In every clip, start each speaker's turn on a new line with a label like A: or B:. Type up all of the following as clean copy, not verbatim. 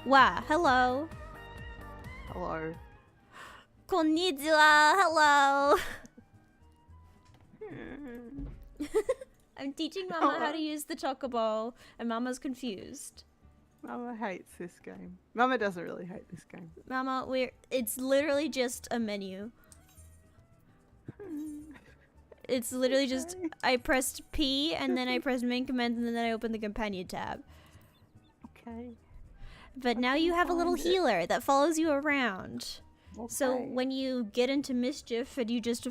A: Wow, hello.
B: Hello.
A: Konnichiwa, hello. I'm teaching Mama how to use the chocobo, and Mama's confused.
B: Mama hates this game. Mama doesn't really hate this game.
A: Mama, it's literally just a menu. It's literally just, I pressed P, and then I pressed main command, and then I opened the companion tab.
B: Okay.
A: But now you have a little healer that follows you around.
B: Okay.
A: So when you get into mischief and you just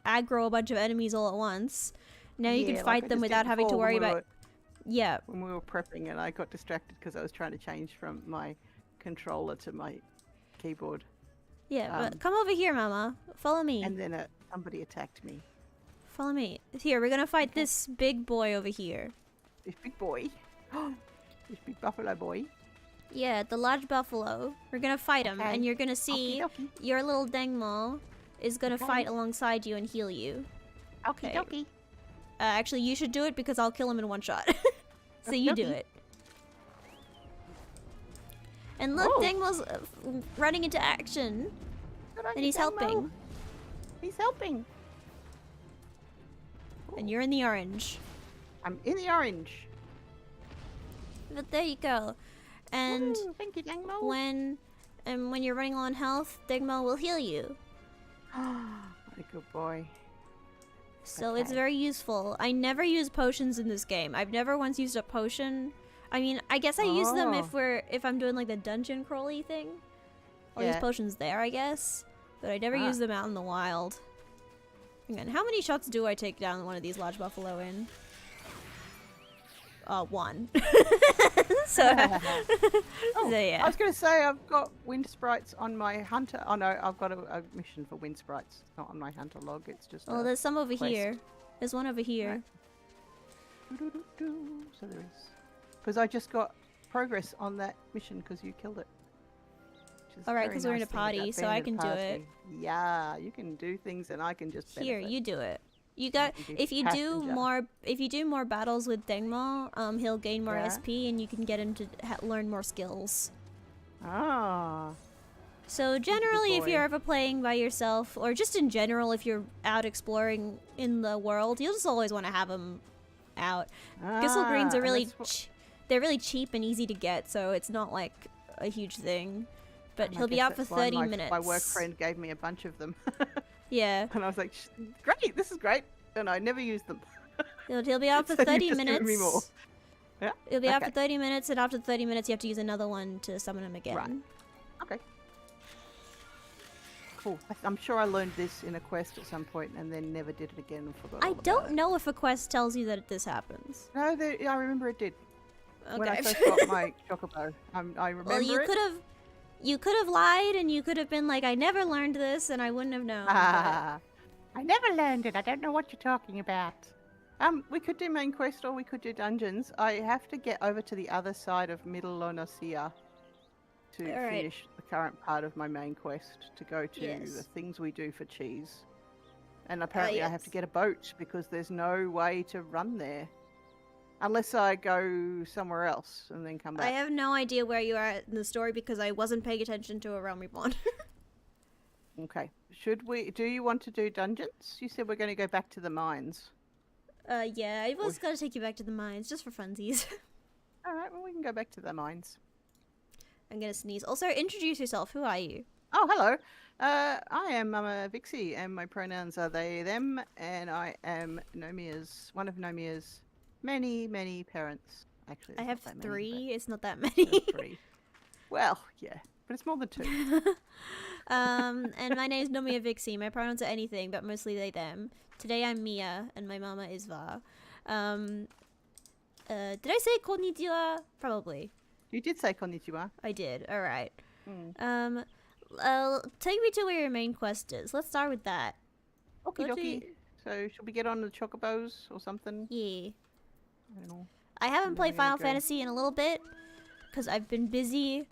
A: aggro a bunch of enemies all at once, now you can fight them without having to worry about... Yeah.
B: When we were prepping and I got distracted because I was trying to change from my controller to my keyboard.
A: Yeah, but come over here, Mama. Follow me.
B: And then somebody attacked me.
A: Follow me. Here, we're gonna fight this big boy over here.
B: This big boy? This big buffalo boy?
A: Yeah, the large buffalo. We're gonna fight him, and you're gonna see your little Dengmo is gonna fight alongside you and heal you.
B: Okie dokie.
A: Actually, you should do it because I'll kill him in one shot. So you do it. And look, Dengmo's running into action. And he's helping.
B: He's helping.
A: And you're in the orange.
B: I'm in the orange.
A: But there you go. And
B: thank you, Dengmo.
A: when you're running low on health, Dengmo will heal you.
B: What a good boy.
A: So it's very useful. I never use potions in this game. I've never once used a potion. I mean, I guess I use them if I'm doing like the dungeon crawly thing. I'll use potions there, I guess. But I never use them out in the wild. Hang on, how many shots do I take down one of these large buffalo in? One. So yeah.
B: I was going to say I've got wind sprites on my hunter. Oh no, I've got a mission for wind sprites. It's not on my hunter log. It's just.
A: Oh, there's some over here. There's one over here.
B: Right. So there is. Because I just got progress on that mission because you killed it.
A: Alright, because we're in a party, so I can do it.
B: Yeah, you can do things and I can just benefit.
A: Here, you do it. You got if you do more battles with Dengmo, he'll gain more SP and you can get him to learn more skills.
B: Ah.
A: So generally, if you're ever playing by yourself, or just in general, if you're out exploring in the world, you'll just always want to have him out. Gissel greens are really they're really cheap and easy to get, so it's not like a huge thing. But he'll be out for 30 minutes.
B: My work friend gave me a bunch of them.
A: Yeah.
B: And I was like, great, this is great. And I never used them.
A: He'll be out for 30 minutes.
B: Me more. Yeah?
A: He'll be out for 30 minutes, and after 30 minutes, you have to use another one to summon him again.
B: Right. Okay. Cool. I'm sure I learned this in a quest at some point and then never did it again and forgot all
A: I don't know if a quest tells you that this happens.
B: No, I remember it did.
A: Okay.
B: When I first got my chocobo. I remember
A: well, you could have lied and you could have been like, I never learned this and I wouldn't have known.
B: I never learned it. I don't know what you're talking about. We could do main quest or we could do dungeons. I have to get over to the other side of Middle Lonosia to finish the current part of my main quest to go to the things we do for cheese. And apparently I have to get a boat because there's no way to run there. Unless I go somewhere else and then come back.
A: I have no idea where you are in the story because I wasn't paying attention to A Realm Reborn.
B: Okay. Do you want to do dungeons? You said we're going to go back to the mines.
A: Yeah, I was going to take you back to the mines just for funsies.
B: Alright, well we can go back to the mines.
A: I'm going to sneeze. Also, introduce yourself. Who are you?
B: Oh, hello. I am Mama Vixie and my pronouns are they, them, and I am one of Nomia's many parents. Actually,
A: I have 3. It's not that many.
B: 3. Well, yeah, but it's more than 2.
A: And my name is Nomia Vixie. My pronouns are anything, but mostly they, them. Today I'm Mia, and my mama is Va. Did I say konnichiwa? Probably.
B: You did say konnichiwa.
A: I did. All right. Take me to where your main quest is. Let's start with that.
B: Okie dokie. So, should we get on the chocobos or something?
A: Yeah.
B: I don't know.
A: I haven't played Final Fantasy in a little bit because I've been busy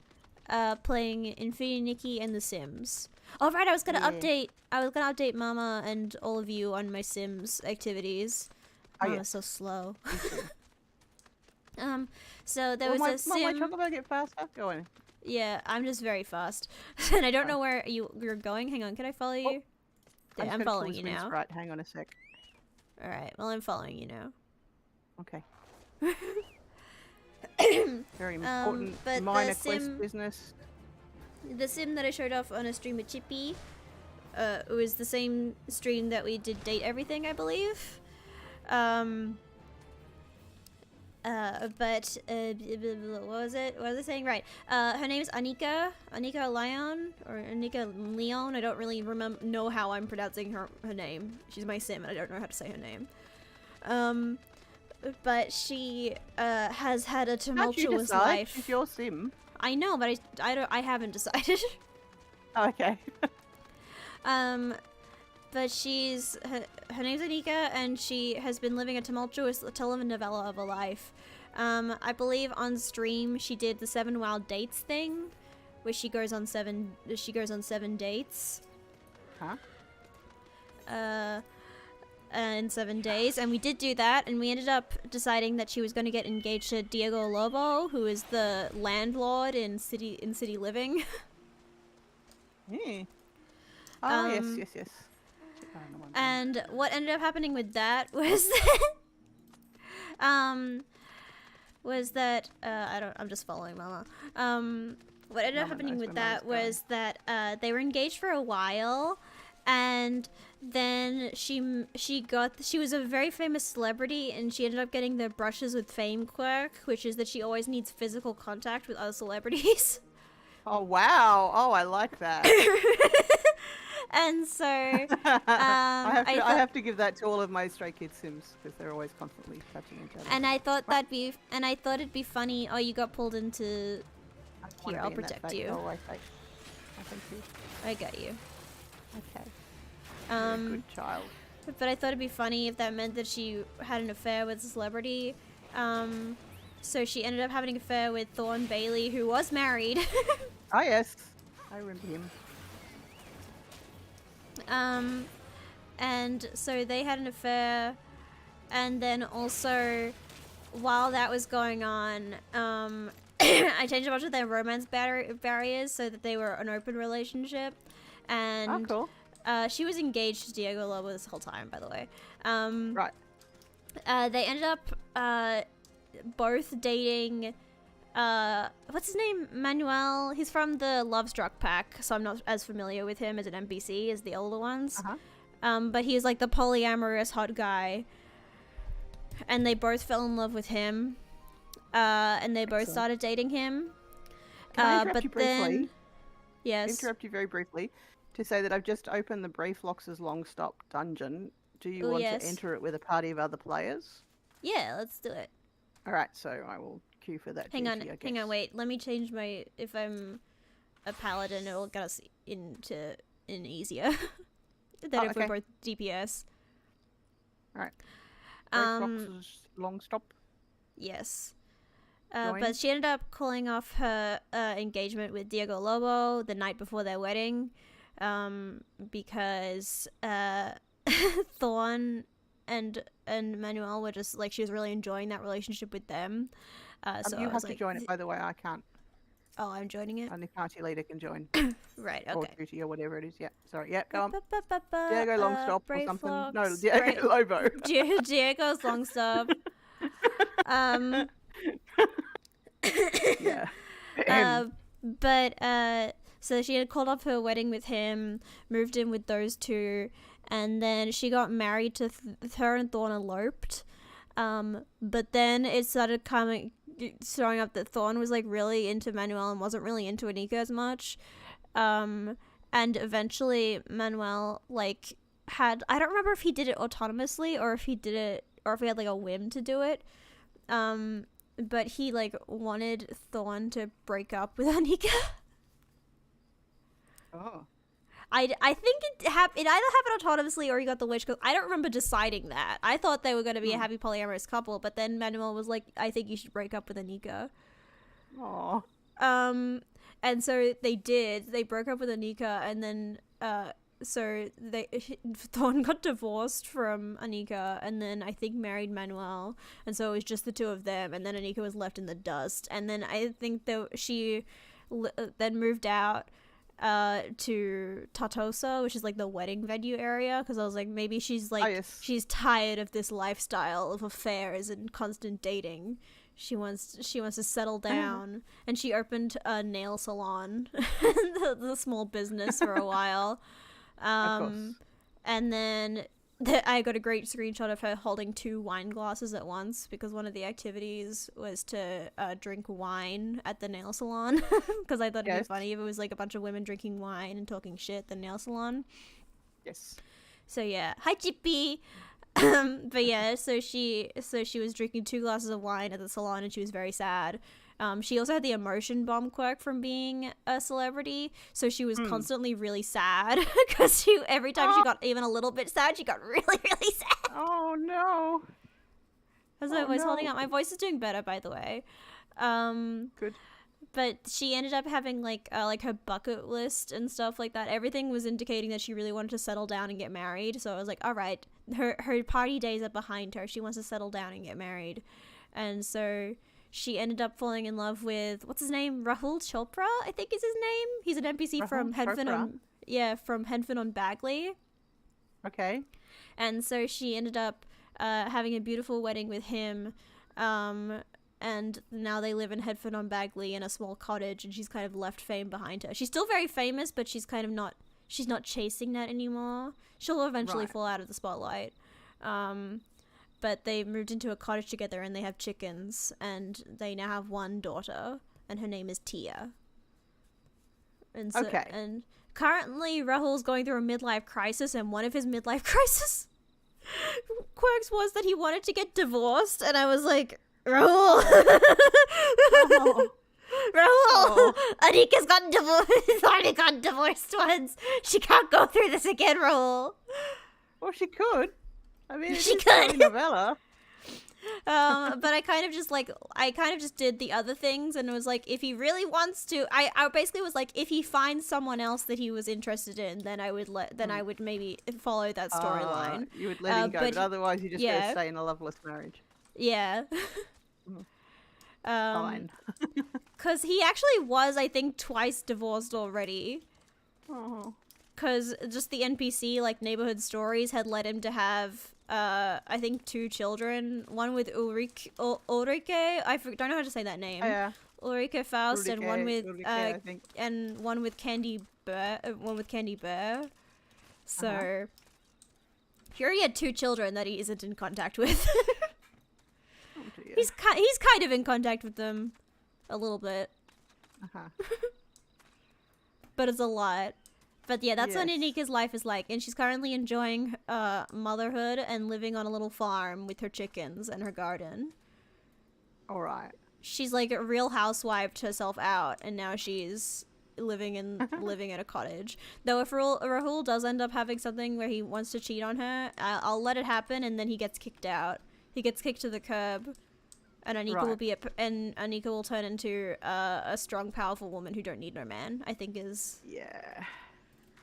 A: playing Infinity and The Sims. Oh right, I was gonna update Mama and all of you on my Sims activities. Mama's so slow. So there was a sim.
B: My chocolate get faster. Go on.
A: Yeah, I'm just very fast, and I don't know where you're going. Hang on, can I follow you?
B: Oh,
A: I'm following you now.
B: Right, hang on a sec.
A: All right, well I'm following you now.
B: Okay. Very important minor quest business.
A: The sim that I showed off on a stream with Chippy, it was the same stream that we did Date Everything, I believe. But what was it? What was I saying? Right. Her name's Anika Leon or Anika Leon. I don't really know how I'm pronouncing her name. She's my sim, and I don't know how to say her name. But she has had a tumultuous life.
B: She's your sim.
A: I know, but I haven't decided.
B: Oh, okay.
A: But her name's Anika, and she has been living a tumultuous telenovela of a life. I believe on stream she did the 7 wild dates thing, where she goes on 7 dates.
B: Huh?
A: In 7 days, and we did do that, and we ended up deciding that she was going to get engaged to Diego Lobo, who is the landlord in City Living.
B: Yeah. Oh, yes.
A: And what ended up happening with that was that I'm just following Mama. What ended up happening with that was that they were engaged for a while, and then she was a very famous celebrity, and she ended up getting the brushes with fame quirk, which is that she always needs physical contact with other celebrities.
B: Oh wow! Oh, I like that.
A: And so
B: I have to give that to all of my Stray Kids sims because they're always constantly touching each other.
A: And I thought it'd be funny. Oh, you got pulled into. Here, I'll protect you.
B: Oh, thank you.
A: I got you.
B: Okay. You're a good child.
A: But I thought it'd be funny if that meant that she had an affair with a celebrity. So she ended up having an affair with Thorn Bailey, who was married.
B: Oh yes, I remember him.
A: And so they had an affair, and then also, while that was going on, I changed a bunch of their romance barriers so that they were an open relationship. And
B: cool.
A: She was engaged to Diego Lobo this whole time, by the way.
B: Right.
A: They ended up both dating. What's his name? Manuel. He's from the Love Struck pack, so I'm not as familiar with him as an NPC as the older ones. But he's like the polyamorous hot guy, and they both fell in love with him, and they both started dating him.
B: Can I interrupt you briefly?
A: Then, yes.
B: Interrupt you very briefly to say that I've just opened the Brieflox's Long Stop dungeon. Do you want to enter it with a party of other players?
A: Yeah, let's do it.
B: All right, so I will queue for that.
A: Hang on, wait. Let me change my. If I'm a paladin, it'll get us in easier than if we're both DPS.
B: All right. Brieflox's Long Stop.
A: Yes. But she ended up calling off her engagement with Diego Lobo the night before their wedding, because Thorn and Manuel were just like, she was really enjoying that relationship with them. So
B: you have to join it, by the way. I can't.
A: Oh, I'm joining it.
B: Only party leader can join.
A: Right. Okay.
B: Or duty or whatever it is. Yeah. Sorry. Yeah. Go on. Diego Longstop or something. No, Diego Lobo.
A: Diego's Longstop.
B: Yeah.
A: But so she had called off her wedding with him, moved in with those two, and then she got married to her and Thorn eloped. But then it started showing up that Thorn was like really into Manuel and wasn't really into Anika as much. And eventually Manuel like I don't remember if he did it autonomously or if he had like a whim to do it. But he like wanted Thorn to break up with Anika.
B: Oh.
A: I think it either happened autonomously or he got the wish. Cause I don't remember deciding that. I thought they were going to be a happy polyamorous couple, but then Manuel was like, "I think you should break up with Anika."
B: Aww.
A: And so they did. They broke up with Anika, and then Thorn got divorced from Anika, and then I think married Manuel, and so it was just the two of them, and then Anika was left in the dust, and then I think she then moved out to Tartosa, which is like the wedding venue area, because I was like, maybe she's like she's tired of this lifestyle of affairs and constant dating. She wants to settle down, and she opened a nail salon, the small business for a while. And then I got a great screenshot of her holding 2 wine glasses at once, because one of the activities was to drink wine at the nail salon, because I thought it'd be funny if it was like a bunch of women drinking wine and talking shit at the nail salon.
B: Yes.
A: So yeah, hi Chippy. But yeah, so she was drinking 2 glasses of wine at the salon, and she was very sad. She also had the emotion bomb quirk from being a celebrity, so she was constantly really sad, because every time she got even a little bit sad, she got really, really sad.
B: Oh no.
A: As I was holding up, my voice is doing better, by the way.
B: Good.
A: But she ended up having like her bucket list and stuff like that. Everything was indicating that she really wanted to settle down and get married. So I was like, all right, her party days are behind her. She wants to settle down and get married. And so she ended up falling in love with, what's his name? Rahul Chopra, I think is his name. He's an NPC from Henfin on Bagley.
B: Okay.
A: And so she ended up having a beautiful wedding with him. And now they live in Headford on Bagley in a small cottage, and she's kind of left fame behind her. She's still very famous, but she's kind of she's not chasing that anymore. She'll eventually fall out of the spotlight. But they moved into a cottage together, and they have chickens, and they now have 1 daughter, and her name is Tia. And so, and currently Rahul's going through a midlife crisis, and one of his midlife crisis quirks was that he wanted to get divorced, and I was like, Rahul! Rahul! Anika's gotten divorced. Already gotten divorced once. She can't go through this again, Rahul.
B: Well, she could. I mean,
A: she could.
B: Novella.
A: But I kind of just did the other things, and it was like, if he really wants to, I basically was like, if he finds someone else that he was interested in, then I would maybe follow that storyline.
B: You would let him go, but otherwise you just gotta stay in a loveless marriage.
A: Yeah.
B: Fine.
A: Because he actually was, I think, twice divorced already.
B: Oh.
A: Because just the NPC, like, neighborhood stories had led him to have, I think, 2 children. One with Ulrike. I don't know how to say that name.
B: Oh, yeah.
A: Ulrike Faust,
B: Ulrike,
A: and one with
B: I think.
A: And one with Candy Bear. So he already had 2 children that he isn't in contact with. He's kind of in contact with them a little bit. But it's a lot. But yeah, that's what Anika's life is like, and she's currently enjoying motherhood and living on a little farm with her chickens and her garden.
B: All right.
A: She's like a real housewife herself out, and now she's living in a cottage. Though if Rahul does end up having something where he wants to cheat on her, I'll let it happen, and then he gets kicked out. He gets kicked to the curb, and Anika will turn into a strong, powerful woman who don't need no man. I think is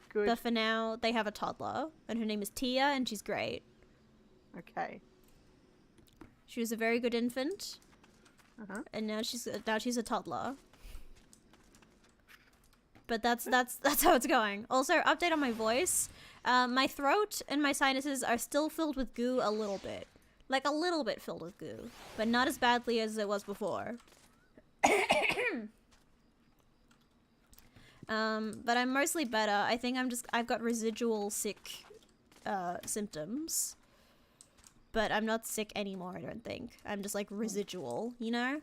B: good.
A: But for now, they have a toddler, and her name is Tia, and she's great.
B: Okay.
A: She was a very good infant, and now she's a toddler. But that's how it's going. Also, update on my voice. My throat and my sinuses are still filled with goo a little bit. Like, a little bit filled with goo. But not as badly as it was before. But I'm mostly better. I think I've got residual sick symptoms. But I'm not sick anymore, I don't think. I'm just, like, residual, you know?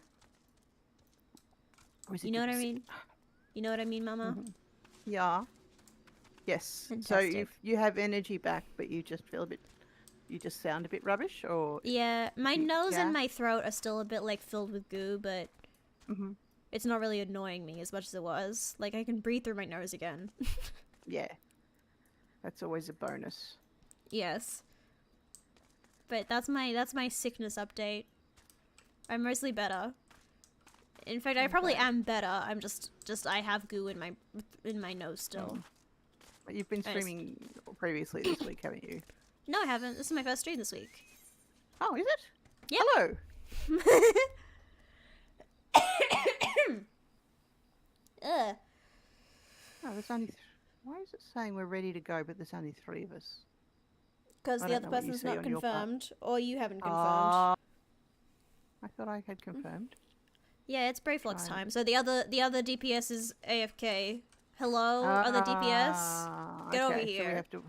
A: You know what I mean? You know what I mean, Mama?
B: Yeah. Yes.
A: Fantastic.
B: So you have energy back, but you just feel you just sound a bit rubbish, or?
A: Yeah, my nose and my throat are still a bit, like, filled with goo, but it's not really annoying me as much as it was. Like, I can breathe through my nose again.
B: Yeah. That's always a bonus.
A: Yes. But that's my sickness update. I'm mostly better. In fact, I probably am better. I'm just I have goo in my nose still.
B: You've been streaming previously this week, haven't you?
A: No, I haven't. This is my first stream this week.
B: Oh, is it?
A: Yeah.
B: Hello.
A: Ugh.
B: Oh, there's only. Why is it saying we're ready to go, but there's only 3 of us?
A: Because the other person's not confirmed, or you haven't confirmed.
B: I thought I had confirmed.
A: Yeah, it's Brayflux time. So the other DPS is AFK. Hello, other DPS. Get over here.
B: So we have to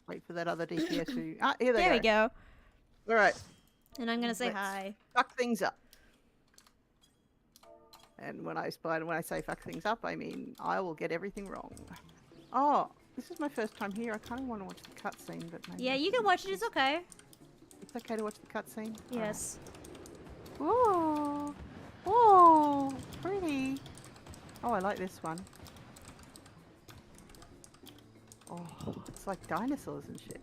B: wait for that other DPS to. Ah, here they go.
A: There we go.
B: All right.
A: And I'm gonna say hi.
B: Fuck things up. And when I say fuck things up, I mean I will get everything wrong. Oh, this is my first time here. I kind of want to watch the cutscene, but maybe. Yeah,
A: you can watch it. It's okay.
B: It's okay to watch the cutscene.
A: Yes.
B: Right. Oh, pretty. Oh, I like this one. Oh, it's like dinosaurs and shit.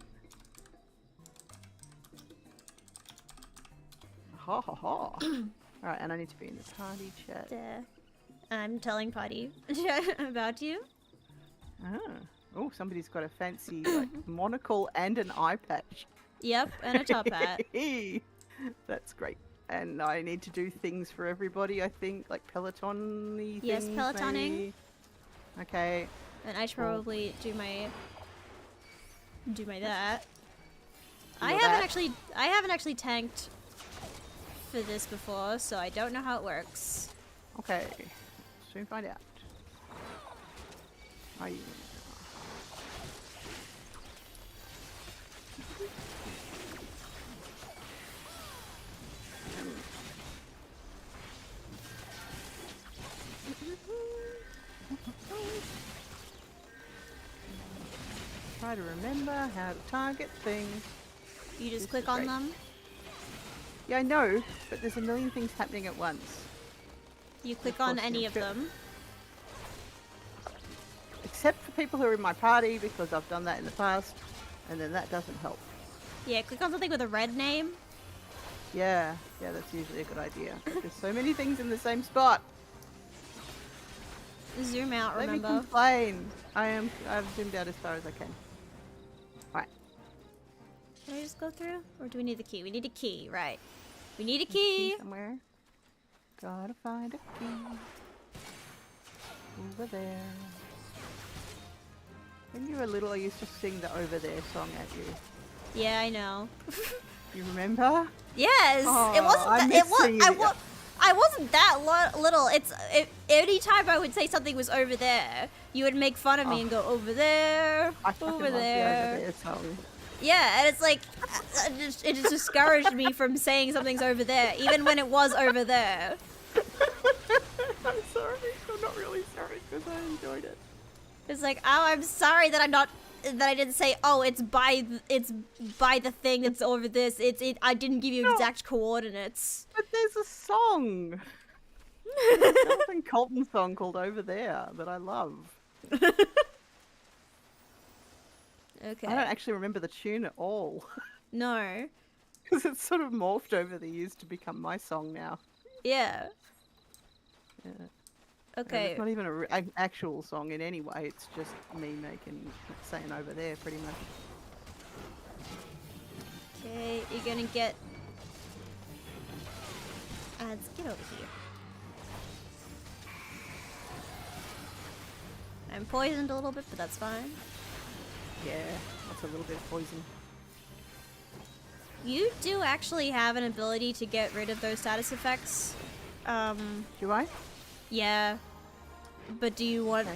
B: Ha ha ha. Alright, and I need to be in the party chat.
A: I'm telling party about you.
B: Oh, somebody's got a fancy like monocle and an eye patch.
A: Yep, and a top hat.
B: That's great. And I need to do things for everybody, I think, like Peloton-y
A: Yes,
B: things,
A: Pelotoning.
B: maybe. Okay.
A: And I should probably do my that. I haven't actually tanked for this before, so I don't know how it works.
B: Okay. Soon find out. Try to remember how to target things.
A: You just click on them?
B: Yeah, I know, but there's a million things happening at once.
A: You click on any of them?
B: Except for people who are in my party, because I've done that in the past, and then that doesn't help.
A: Yeah, click on something with a red name.
B: Yeah, that's usually a good idea. There's so many things in the same spot.
A: Zoom out, remember?
B: Let me complain. I've zoomed out as far as I can. Right.
A: Can I just go through? Or do we need the key? We need a key, right. We need a key.
B: Somewhere. Gotta find a key. Over there. When you were little, I used to sing the Over There song at you.
A: Yeah, I know.
B: You remember?
A: Yes!
B: Oh,
A: it wasn't I wasn't that little. Any time I would say something was over there, you would make fun of me and go over there, over there. Yeah, and it's like it just discouraged me from saying something's over there, even when it was over there.
B: I'm sorry. I'm not really sorry because I enjoyed it.
A: It's like, oh, I'm sorry that I didn't say, oh, it's by the thing that's over this. I didn't give you exact coordinates.
B: But there's a song. There's a Jonathan Colton song called Over There that I love.
A: Okay.
B: I don't actually remember the tune at all.
A: No.
B: Because it's sort of morphed over the years to become my song now.
A: Yeah.
B: Yeah.
A: Okay.
B: It's not even an actual song in any way. It's just me saying over there, pretty much.
A: Okay, you're gonna get. Let's get over here. I'm poisoned a little bit, but that's fine.
B: Yeah, that's a little bit of poison.
A: You do actually have an ability to get rid of those status effects.
B: Do I?
A: Yeah. But do you want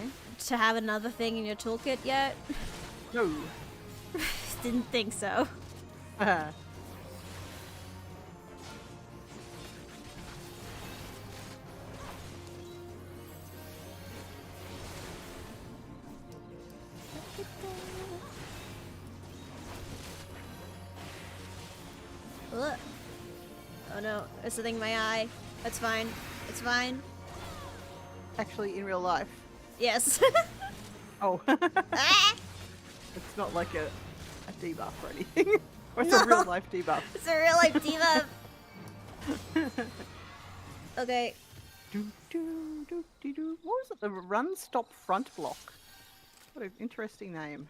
A: to have another thing in your toolkit yet?
B: No.
A: Didn't think so. Ugh. Oh no, there's something in my eye. That's fine. It's fine.
B: Actually, in real life.
A: Yes.
B: Oh.
A: Ah!
B: It's not like a debuff or anything. Or it's a real life debuff.
A: It's a real life debuff. Okay.
B: What was it? The run, stop, front block. What an interesting name.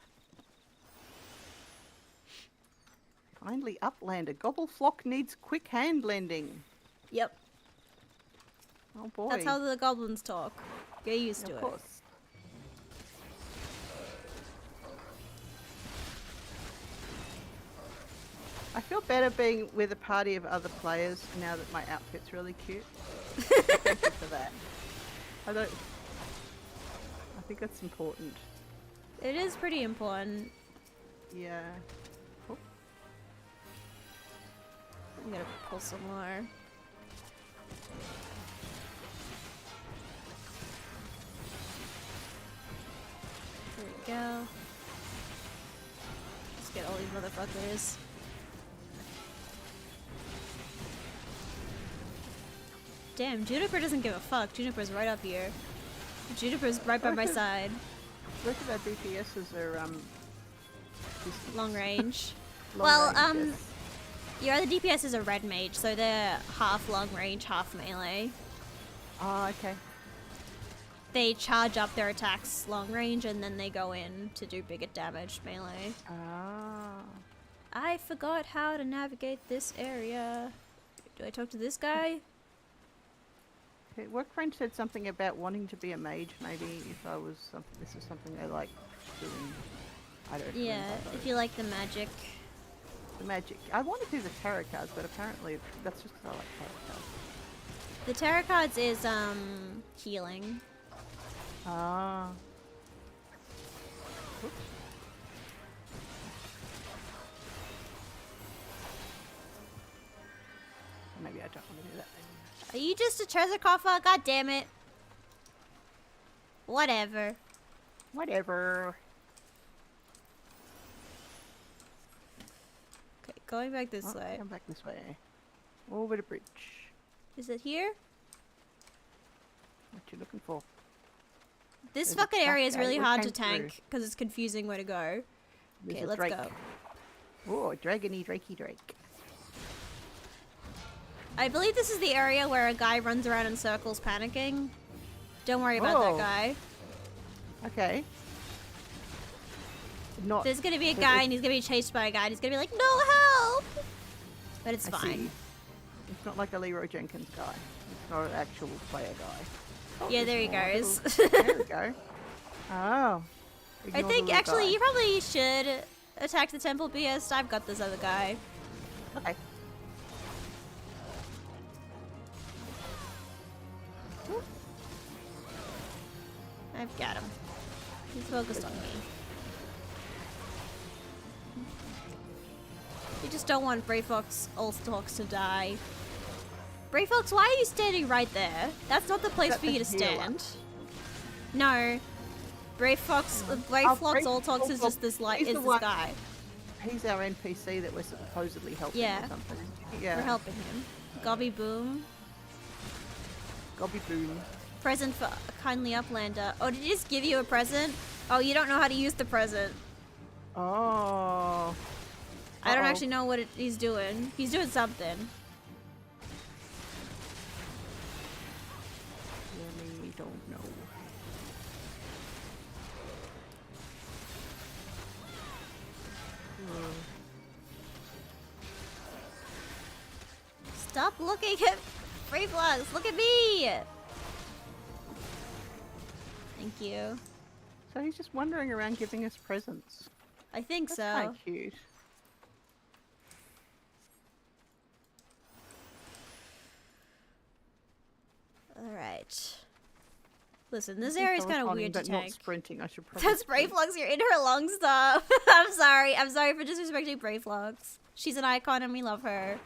B: Kindly Uplander. Gobbleflock needs quick hand lending.
A: Yep.
B: Oh boy.
A: That's how the goblins talk. Get used to it.
B: Of course. I feel better being with a party of other players now that my outfit's really cute. Thank you for that. I think that's important.
A: It is pretty important.
B: Yeah. Oh.
A: I'm gonna pull some more. There we go. Let's get all these motherfuckers. Damn, Juniper doesn't give a fuck. Juniper's right up here. Juniper's right by my side.
B: Look at our DPSs are
A: Long range.
B: long range, yes.
A: Your other DPS is a red mage, so they're half long range, half melee.
B: Oh, okay.
A: They charge up their attacks long range and then they go in to do bigger damage melee.
B: Ah.
A: I forgot how to navigate this area. Do I talk to this guy?
B: Okay, work friend said something about wanting to be a mage. Maybe if I was this is something I like doing. I don't.
A: Yeah, if you like the magic.
B: The magic. I want to do the tarot cards, but apparently that's just because I like tarot cards.
A: The tarot cards is healing.
B: Ah. Oops. Maybe I don't want to do that then.
A: Are you just a treasure coffer? God damn it. Whatever.
B: Whatever.
A: Okay, going back this way.
B: Come back this way. Over the bridge.
A: Is it here?
B: What you looking for?
A: This
B: There's a
A: fucking area is
B: trap
A: really
B: that
A: hard to
B: came through.
A: tank because it's confusing where to go.
B: There's
A: Okay,
B: a
A: let's
B: drake.
A: go.
B: Oh, dragony drakey drake.
A: I believe this is the area where a guy runs around in circles panicking. Don't worry about that
B: Oh.
A: guy.
B: Okay. Not.
A: There's gonna be a
B: but
A: guy
B: it-
A: and he's gonna be chased by a guy and he's gonna be like, no help! But it's
B: I
A: fine.
B: see. It's not like a Leroy Jenkins guy. It's not an actual player guy. Oh,
A: Yeah,
B: there's
A: there he
B: more
A: goes.
B: little- There we go. Oh.
A: I
B: Ignore the
A: think
B: little
A: actually
B: guy.
A: you probably should attack the temple BS. I've got this other guy.
B: Okay.
A: I've got him. He's focused on me. You just don't want Brave Fox Allstalks to die. Brave Fox, why are you standing right there? That's not the place
B: That's
A: for you to
B: the healer.
A: stand. No. Brave Fox, Brave
B: Oh,
A: Fox
B: Brave
A: Allstalks is
B: Fox,
A: just this like
B: he's
A: is
B: the
A: this
B: one-
A: guy.
B: He's our NPC that we're supposedly helping
A: Yeah.
B: or something. Yeah.
A: We're helping him. Gobby Boom.
B: Gobby boom.
A: Present for kindly Uplander. Oh, did he just give you a present? Oh, you don't know how to use the present.
B: Oh.
A: I don't
B: Uh-oh.
A: actually know what he's doing. He's doing something.
B: Really don't know.
A: Stop looking at free vlogs. Look at me. Thank you.
B: So he's just wandering around giving us presents.
A: I think
B: That's
A: so.
B: kind of cute.
A: All right. Listen, this
B: I think
A: area's
B: I was
A: kind of
B: running,
A: weird to
B: but not
A: tank.
B: sprinting. I should probably.
A: That's Brave
B: sprint.
A: Vlogs. You're in her long stuff. I'm sorry. I'm sorry for disrespecting Brave Vlogs. She's an icon and we love her.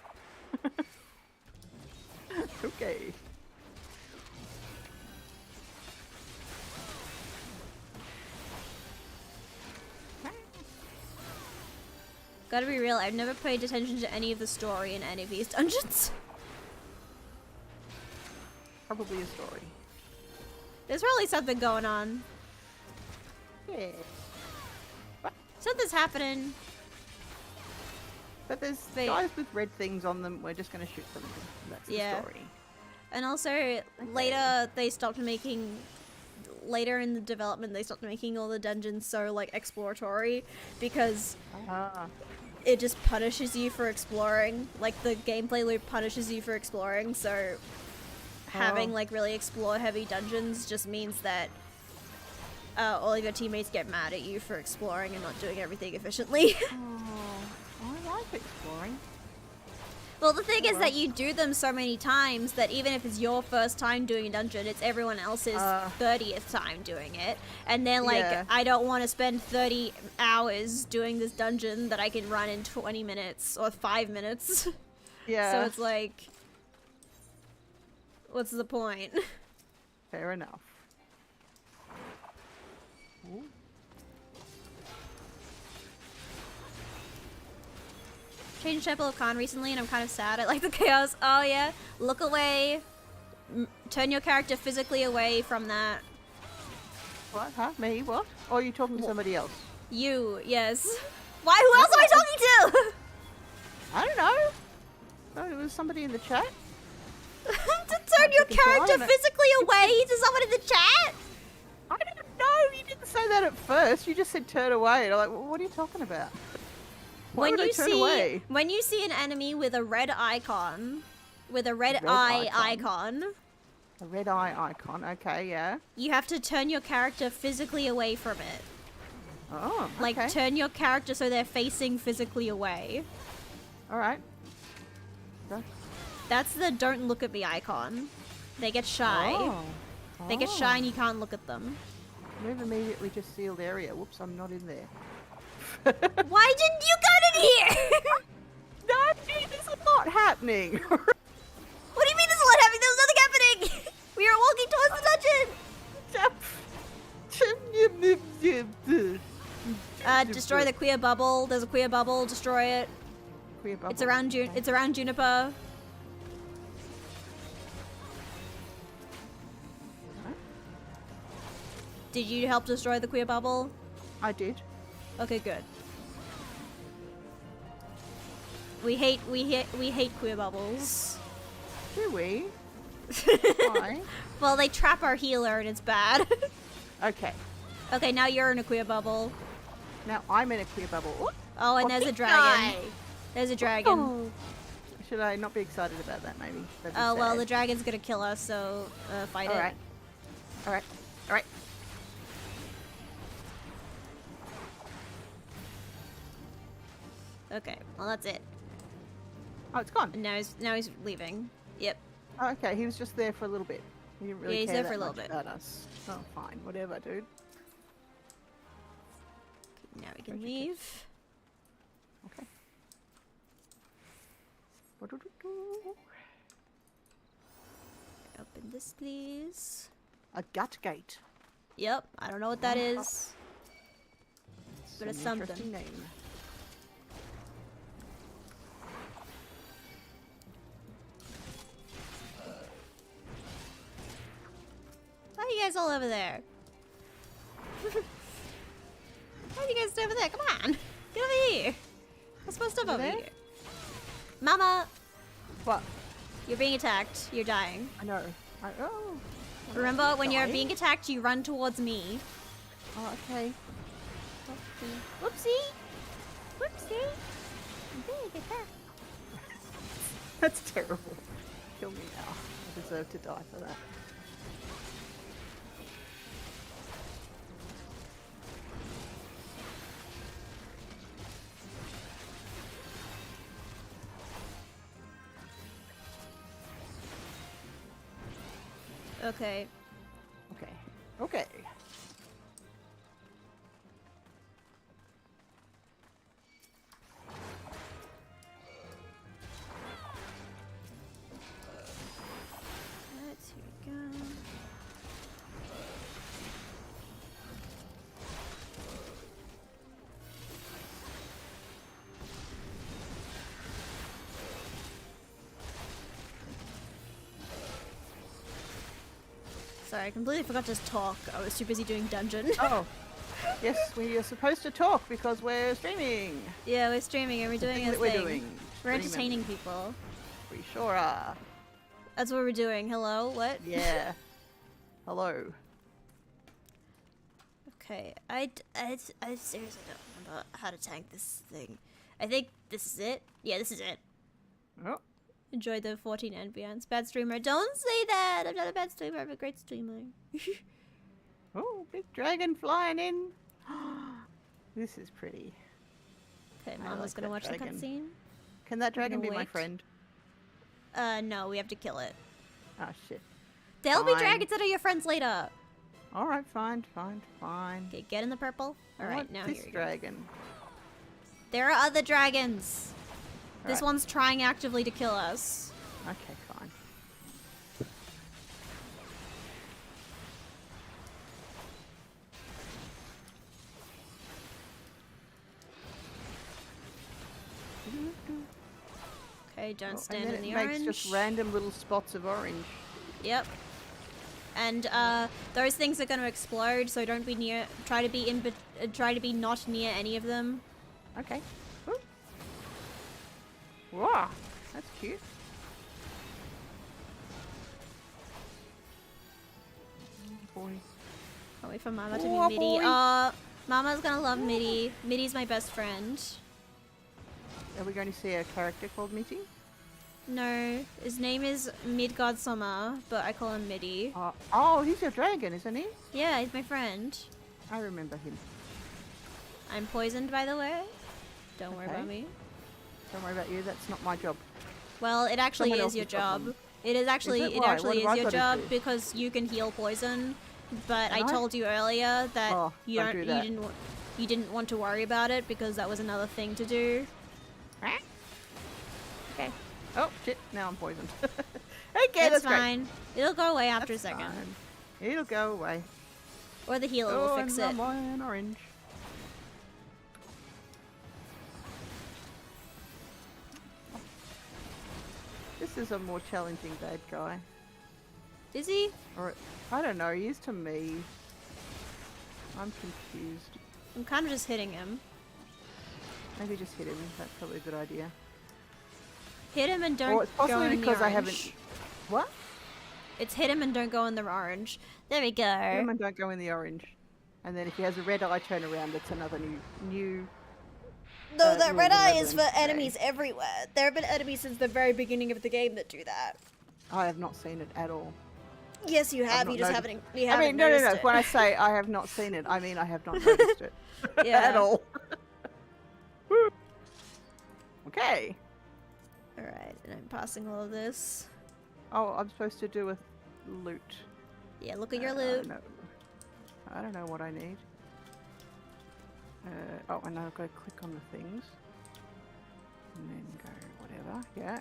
B: Okay.
A: Gotta be real, I've never paid attention to any of the story in any of these dungeons.
B: Probably a story.
A: There's probably something going on.
B: Yeah.
A: Something's happening.
B: But there's
A: Wait.
B: guys with red things on them. We're just gonna shoot them. That's
A: Yeah.
B: the story.
A: And also, later they stopped making later in the development they stopped making all the dungeons so like exploratory because it just punishes you for exploring. Like the gameplay loop punishes you for exploring, so having like really explore heavy dungeons just means that all of your teammates get mad at you for exploring and not doing everything efficiently.
B: I like exploring.
A: Well, the thing is that you do them so many times that even if it's your first time doing a dungeon, it's everyone else's 30th time doing it. And then, like, I don't want to spend 30 hours doing this dungeon that I can run in 20 minutes or 5 minutes. Yeah. So it's like, what's the point?
B: Fair enough. Ooh.
A: Changed Temple of Khan recently and I'm kind of sad. I like the chaos. Oh yeah, look away. Turn your character physically away from that.
B: What? Huh? Me? What? Or are you talking to somebody else?
A: You, yes. Why? Who else am I talking to?
B: I don't know. Oh, it was somebody in the chat.
A: To turn your character physically away to someone in the chat?
B: I don't know. You didn't say that at first. You just said turn away. And I'm like, well, what are you talking about?
A: When you see an enemy with a red icon, with a red eye icon.
B: A red eye icon, okay, yeah.
A: You have to turn your character physically away from it.
B: Oh, okay.
A: Like, turn your character so they're facing physically away.
B: Alright. Okay.
A: That's the don't look at me icon. They get shy. They get shy and you can't look at them.
B: Move immediately to sealed area. Whoops, I'm not in there.
A: Why didn't you go in here?
B: No, dude, this is not happening.
A: What do you mean this is not happening? There was nothing happening. We are walking towards the dungeon. Destroy the queer bubble. There's a queer bubble. Destroy it.
B: Queer bubble.
A: It's around Juniper. Did you help destroy the queer bubble?
B: I did.
A: Okay, good. We hate queer bubbles.
B: Do we? Why?
A: Well, they trap our healer and it's bad.
B: Okay.
A: Okay, now you're in a queer bubble.
B: Now I'm in a queer bubble. Ooh.
A: Oh, and there's a dragon. There's a dragon.
B: Oh. Should I not be excited about that, maybe?
A: Oh, well, the dragon's gonna kill us, so fight it.
B: Alright. Alright. Alright.
A: Okay, well that's it.
B: Oh, it's gone.
A: And now he's leaving. Yep.
B: Oh, okay, he was just there for a little bit. He didn't really
A: he's
B: care
A: there for a
B: that
A: little
B: much
A: bit.
B: about us. Oh, fine, whatever, dude.
A: Okay, now we can leave.
B: Okay.
A: Open this, please.
B: A gut gate.
A: Yep, I don't know what that is, but it's something.
B: Interesting name.
A: Why are you guys all over there? Why are you guys over there? Come on! Get over here! What's my stuff over here? Mama!
B: What?
A: You're being attacked. You're dying.
B: I know.
A: Remember, when you're being attacked, you run towards me.
B: Oh, okay.
A: Whoopsie! Whoopsie! I'm being attacked.
B: That's terrible. Kill me now. I deserve to die for that.
A: Okay.
B: Okay. Okay.
A: Let's, here we go. Sorry, I completely forgot to talk. I was too busy doing dungeon.
B: Oh. Yes, we are supposed to talk because we're streaming.
A: Yeah, we're streaming and we're doing a thing.
B: We're doing.
A: We're entertaining people.
B: We sure are.
A: That's what we're doing. Hello? What?
B: Yeah. Hello.
A: Okay, I seriously don't remember how to tank this thing. I think this is it. Yeah, this is it.
B: Oh.
A: Enjoy the 14 ambience. Bad streamer. Don't say that! I'm not a bad streamer. I'm a great streamer.
B: Oh, big dragon flying in. This is pretty.
A: Okay, Mama's gonna watch the cutscene.
B: Can that dragon be my friend?
A: No, we have to kill it.
B: Oh, shit.
A: There'll be dragons that are your friends later.
B: Alright, fine.
A: Okay, get in the purple. Alright, now here you go.
B: Dragon.
A: There are other dragons.
B: All
A: this one's trying actively to kill us.
B: Okay, fine.
A: Okay, don't stand in the
B: orange.
A: orange.
B: Makes just random little spots of orange.
A: Yep. And those things are going to explode, so don't be near. Try to be not near any of them.
B: Okay. Ooh. Wow, that's cute. Oh, boy.
A: Can't wait for Mama to be Midi. Mama's gonna love Midi. Midi's my best friend.
B: Are we going to see a character called Mitty?
A: No, his name is Midgard Summer, but I call him Midi.
B: Oh, he's your dragon, isn't he?
A: Yeah, he's my friend.
B: I remember him.
A: I'm poisoned, by the way. Don't worry about me.
B: Don't worry about you. That's not my job.
A: Well, it actually is your job. It is actually
B: it
A: actually is your job because you can heal poison. But I told you earlier that you didn't want to worry about it because that was another thing to do.
B: Okay. Oh shit! Now I'm poisoned. Okay, that's
A: fine.
B: Great.
A: It'll go away after a second.
B: Fine. It'll go away.
A: Or the healer will fix it.
B: And orange. This is a more challenging bad guy.
A: Is he?
B: Or I don't know. He is to me. I'm confused.
A: I'm kind of just hitting him.
B: Maybe just hit him. That's probably a good idea.
A: Hit him and don't
B: or it's possibly
A: go in
B: because
A: the
B: I
A: orange.
B: haven't. What?
A: It's hit him and don't go in the orange. There we go.
B: Hit him and don't go in the orange. And then if he has a red eye, turn around. That's another new.
A: No, that red eye is for enemies everywhere. There have been enemies since the very beginning of the game that do that.
B: I have not seen it at all.
A: Yes, you have. You just haven't. You
B: I
A: haven't
B: mean, no.
A: it.
B: When I say I have not seen it, I mean I have not noticed it at all. Okay.
A: Alright, and I'm passing all of this.
B: Oh, I'm supposed to do a loot.
A: Yeah, look at your loot.
B: No. I don't know what I need. Oh, and I've got to click on the things. And then go whatever. Yeah.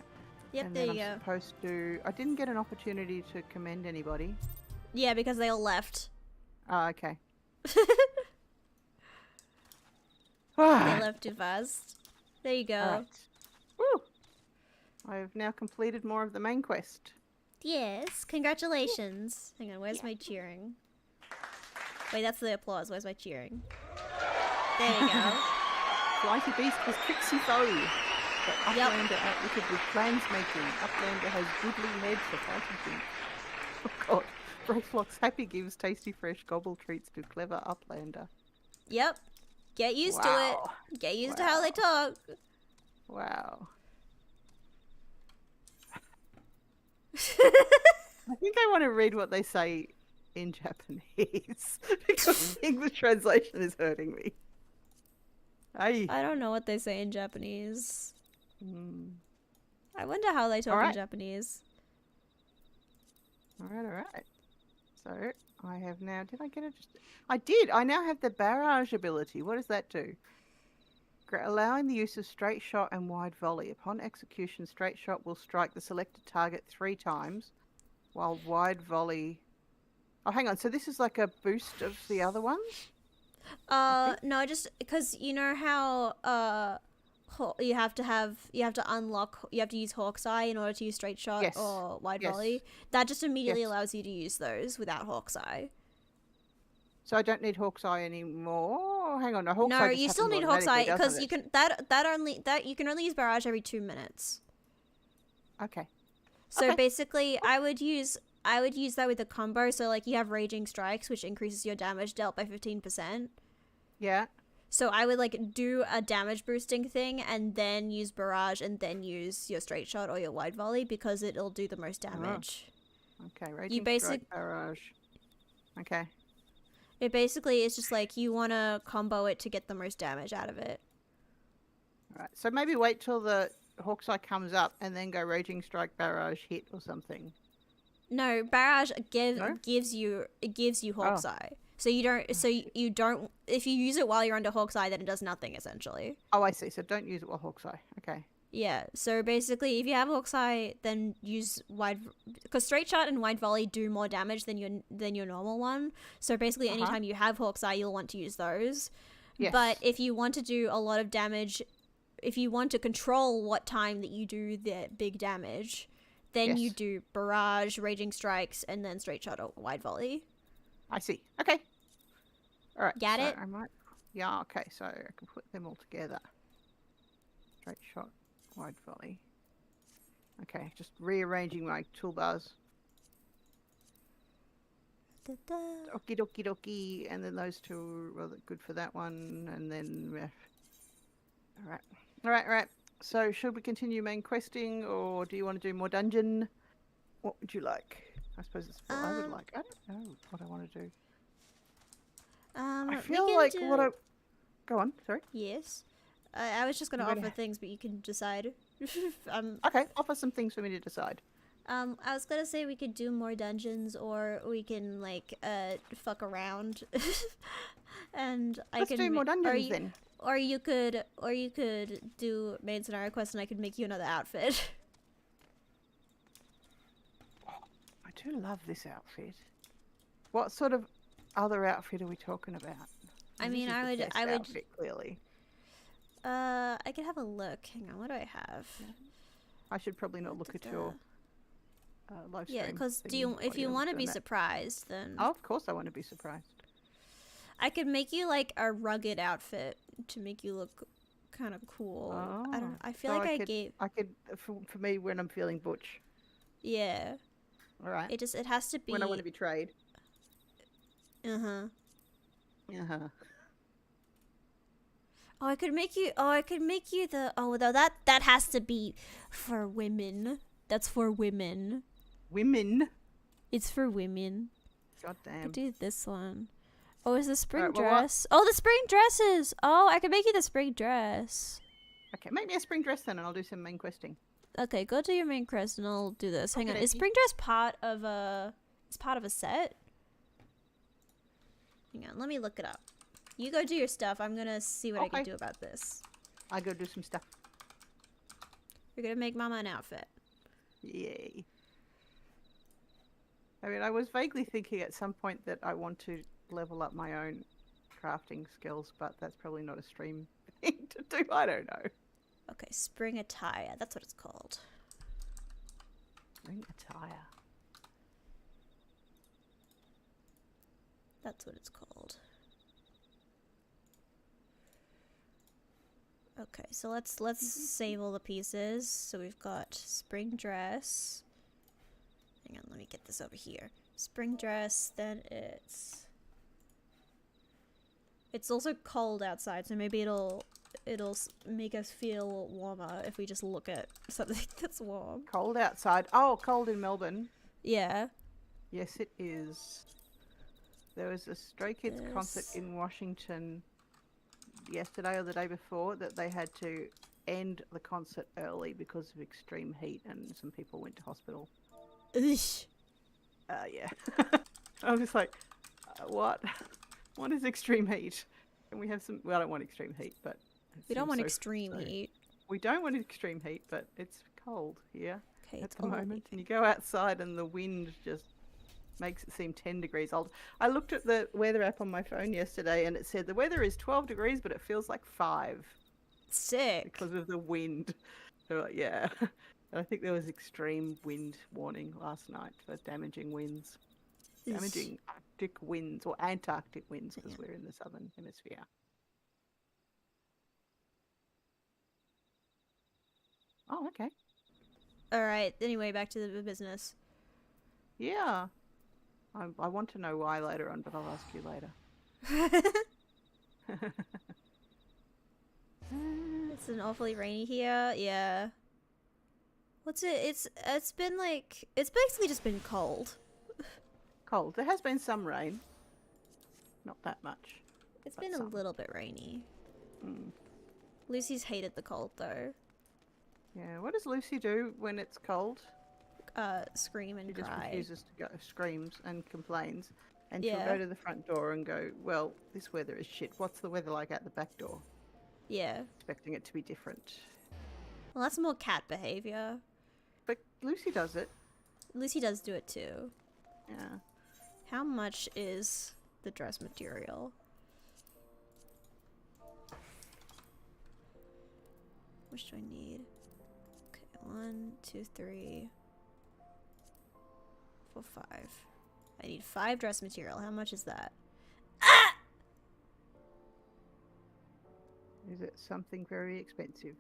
A: Yep,
B: and
A: there
B: then
A: you
B: I'm
A: go.
B: supposed to... I didn't get an opportunity to commend anybody.
A: Yeah, because they all left.
B: Oh, okay.
A: They left too fast. There you go.
B: Right. Woo! I have now completed more of the main quest.
A: Yes, congratulations. Hang on, where's my cheering? Wait, that's the applause. Where's my cheering? There you go.
B: Flighty beast was tricksy foe. But Uplander outwitted with plans making. Uplander has goodly head for fighting things. Oh god. Brayflock's happy gives tasty fresh gobble treats to clever Uplander.
A: Yep. Get used to it. Get used to how they talk.
B: Wow. I think I want to read what they say in Japanese because the English translation is hurting me.
A: I don't know what they say in Japanese. I wonder how they talk in Japanese.
B: Alright. So, I have now... Did I get it? I did! I now have the barrage ability. What does that do? Allowing the use of straight shot and wide volley. Upon execution, straight shot will strike the selected target 3 times, while wide volley... Oh, hang on. So this is like a boost of the other ones?
A: No, just because you know how you have to use Hawk's Eye in order to use straight shot or wide volley. That just immediately allows you to use those without Hawk's Eye.
B: So I don't need Hawk's Eye anymore. Hang on, no, Hawk's Eye.
A: No, you still need Hawk's Eye because you can you can only use barrage every 2 minutes.
B: Okay.
A: So basically, I would use I would use that with a combo. So like you have raging strikes, which increases your damage dealt by 15%.
B: Yeah.
A: So I would like do a damage boosting thing and then use barrage and then use your straight shot or your wide volley because it'll do the most damage.
B: Oh. Okay, raging strike, barrage. Okay.
A: It basically is just like you want to combo it to get the most damage out of it.
B: Alright, so maybe wait till the Hawkeye comes up and then go raging strike, barrage, hit or something.
A: No, barrage gives you Hawk's Eye. So you don't if you use it while you're under Hawk's Eye then it does nothing essentially.
B: Oh, I see. So don't use it while Hawk's Eye. Okay.
A: Yeah. So basically if you have Hawk's Eye then use wide because straight shot and wide volley do more damage than your normal one. So basically anytime you have Hawk's Eye you'll want to use those. Yes. But if you want to do a lot of damage, if you want to control what time that you do the big damage, then you do barrage, raging strikes, and then straight shot or wide volley.
B: I see. Okay. All right.
A: Get it?
B: I might. Yeah. Okay. So I can put them all together. Straight shot, wide volley. Okay. Just rearranging my toolbars. Okie dokie dokie. And then those two are rather good for that one. And then. All right. All right. All right. So should we continue main questing, or do you want to do more dungeon? What would you like? I suppose it's what I would like. I don't know what I want to do. I feel like what I... Go on, sorry.
A: Yes. I was just going to offer things, but you can decide.
B: Okay, offer some things for me to decide.
A: I was going to say we could do more dungeons, or we can, like, fuck around. And
B: Let's do more dungeons then.
A: Or you could do main scenario quest and I could make you another outfit.
B: I do love this outfit. What sort of other outfit are we talking about?
A: I mean, I would
B: outfit, clearly.
A: I could have a look. Hang on, what do I have?
B: I should probably not look at your live stream.
A: Yeah, because if you want to be surprised, then
B: oh, of course I want to be surprised.
A: I could make you like a rugged outfit to make you look kind of cool.
B: Oh,
A: I feel like I
B: could for me when I'm feeling butch.
A: Yeah.
B: All right.
A: It has to be
B: when I want to be trade.
A: Uh-huh.
B: Uh-huh.
A: Oh, I could make you the though that has to be for women. That's for women.
B: Women.
A: It's for women.
B: God damn.
A: I could do this one. Oh, is the spring dress? Oh, the spring dresses! Oh, I can make you the spring dress.
B: Okay, make me a spring dress then and I'll do some main questing.
A: Okay, go to your main quest and I'll do this. Hang on, is spring dress part of a set? Hang on, let me look it up. You go do your stuff. I'm gonna see what I can do about this.
B: I go do some stuff.
A: You're gonna make Mama an outfit.
B: Yay. I mean, I was vaguely thinking at some point that I want to level up my own crafting skills, but that's probably not a stream thing to do. I don't know.
A: Okay, spring attire. That's what it's called.
B: Spring attire.
A: That's what it's called. Okay, so let's save all the pieces. So we've got spring dress. Hang on, let me get this over here. Spring dress, then it's also cold outside, so maybe it'll make us feel warmer if we just look at something that's warm.
B: Cold outside. Oh, cold in Melbourne.
A: Yeah.
B: Yes, it is. There was a Stray Kids concert in Washington yesterday or the day before that they had to end the concert early because of extreme heat and some people went to hospital.
A: Eesh.
B: Yeah. I was just like, what? What is extreme heat? And we have some... Well, I don't want extreme heat, but...
A: We don't want extreme heat.
B: We don't want extreme heat, but it's cold here at the moment. And you go outside and the wind just makes it seem 10 degrees old. I looked at the weather app on my phone yesterday and it said the weather is 12 degrees, but it feels like 5.
A: Sick.
B: Because of the wind. So, yeah. And I think there was extreme wind warning last night for damaging winds. Damaging Arctic winds or Antarctic winds because we're in the southern hemisphere. Oh, okay.
A: All right. Anyway, back to the business.
B: Yeah. I want to know why later on, but I'll ask you later.
A: It's an awfully rainy here. Yeah. What's it? It's been like it's basically just been cold.
B: Cold. There has been some rain. Not that much.
A: It's been a little bit rainy.
B: Mm.
A: Lucy's hated the cold though.
B: Yeah. What does Lucy do when it's cold?
A: Scream and
B: she
A: cry.
B: Just refuses to go. Screams and complains. And she'll go to the front door and go, well, this weather is shit. What's the weather like at the back door?
A: Yeah.
B: Expecting it to be different.
A: Well, that's more cat behavior.
B: But Lucy does it.
A: Lucy does do it too.
B: Yeah.
A: How much is the dress material? Which do I need? Okay, 1, 2, 3, 4, 5. I need 5 dress material. How much is that? Ah!
B: Is it something very expensive?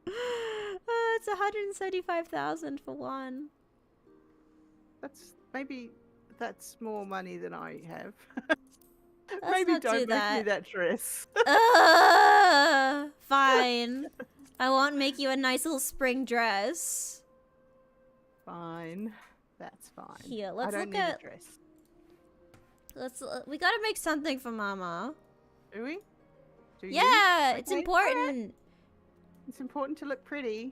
A: It's 175,000 for one.
B: Maybe that's more money than I have.
A: Let's
B: maybe
A: not
B: don't
A: do
B: make
A: that.
B: me that dress.
A: Fine. I won't make you a nice little spring dress.
B: Fine. That's fine.
A: Here, let's
B: I don't
A: look
B: need
A: at...
B: a dress.
A: We gotta make something for Mama.
B: Do we? Do you?
A: Yeah,
B: Okay,
A: it's important.
B: Right. It's important to look pretty.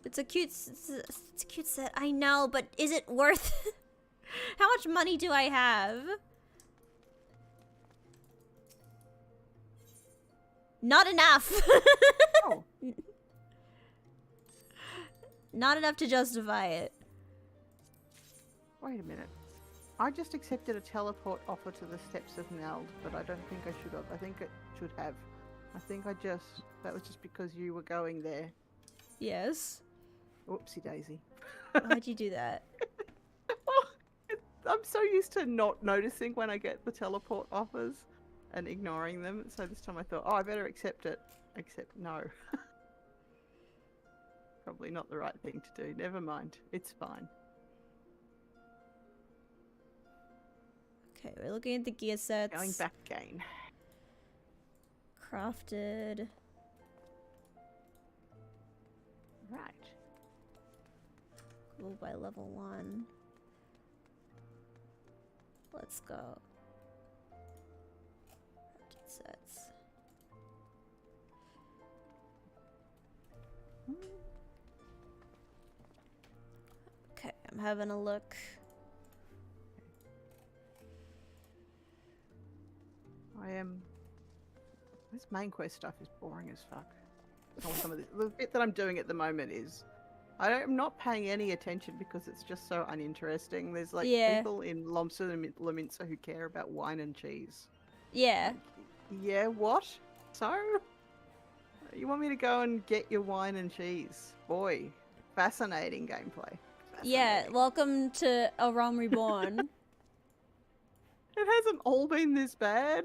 A: It's a cute set. I know, but is it worth it? How much money do I have? Not enough.
B: Oh.
A: Not enough to justify it.
B: Wait a minute. I just accepted a teleport offer to the steps of Neld, but I don't think I should have. I think it should have. I think that was just because you were going there.
A: Yes.
B: Oopsie daisy.
A: Why'd you do that?
B: I'm so used to not noticing when I get the teleport offers and ignoring them. So this time I thought, oh, I better accept it. Except no. Probably not the right thing to do. Never mind. It's fine.
A: Okay, we're looking at the gear sets.
B: Going back again.
A: Crafted.
B: Right.
A: Go by level 1. Let's go. Crafted sets. Okay, I'm having a look.
B: This main quest stuff is boring as fuck. The bit that I'm doing at the moment is I'm not paying any attention because it's just so uninteresting. There's like people in Lomsa and Laminsa who care about wine and cheese.
A: Yeah.
B: Like, yeah, what? So? You want me to go and get your wine and cheese? Boy, fascinating gameplay.
A: Yeah, welcome to A Realm Reborn.
B: It hasn't all been this bad.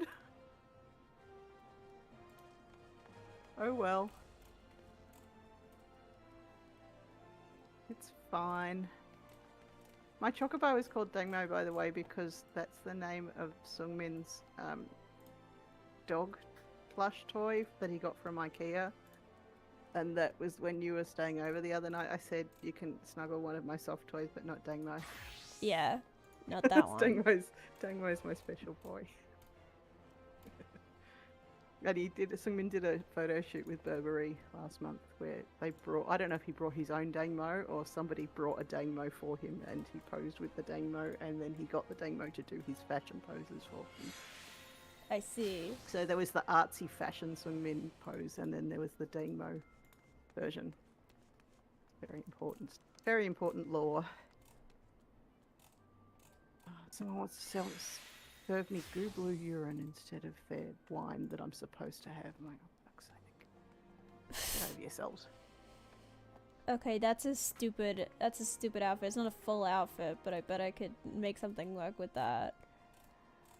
B: Oh well. It's fine. My chocobo is called Dangmo, by the way, because that's the name of Sungmin's dog plush toy that he got from IKEA. And that was when you were staying over the other night. I said you can snuggle one of my soft toys, but not Dangmo.
A: Yeah, not that one.
B: Dangmo's my special boy. And Sungmin did a photo shoot with Burberry last month where they brought, I don't know if he brought his own Dangmo or somebody brought a Dangmo for him and he posed with the Dangmo and then he got the Dangmo to do his fashion poses for him.
A: I see.
B: So there was the artsy fashion Sungmin pose and then there was the Dangmo version. Very important. Very important lore. Oh, someone wants to serve me goo blue urine instead of their wine that I'm supposed to have. My fuck's sake. Get over yourselves.
A: Okay, that's a stupid outfit. It's not a full outfit, but I bet I could make something work with that.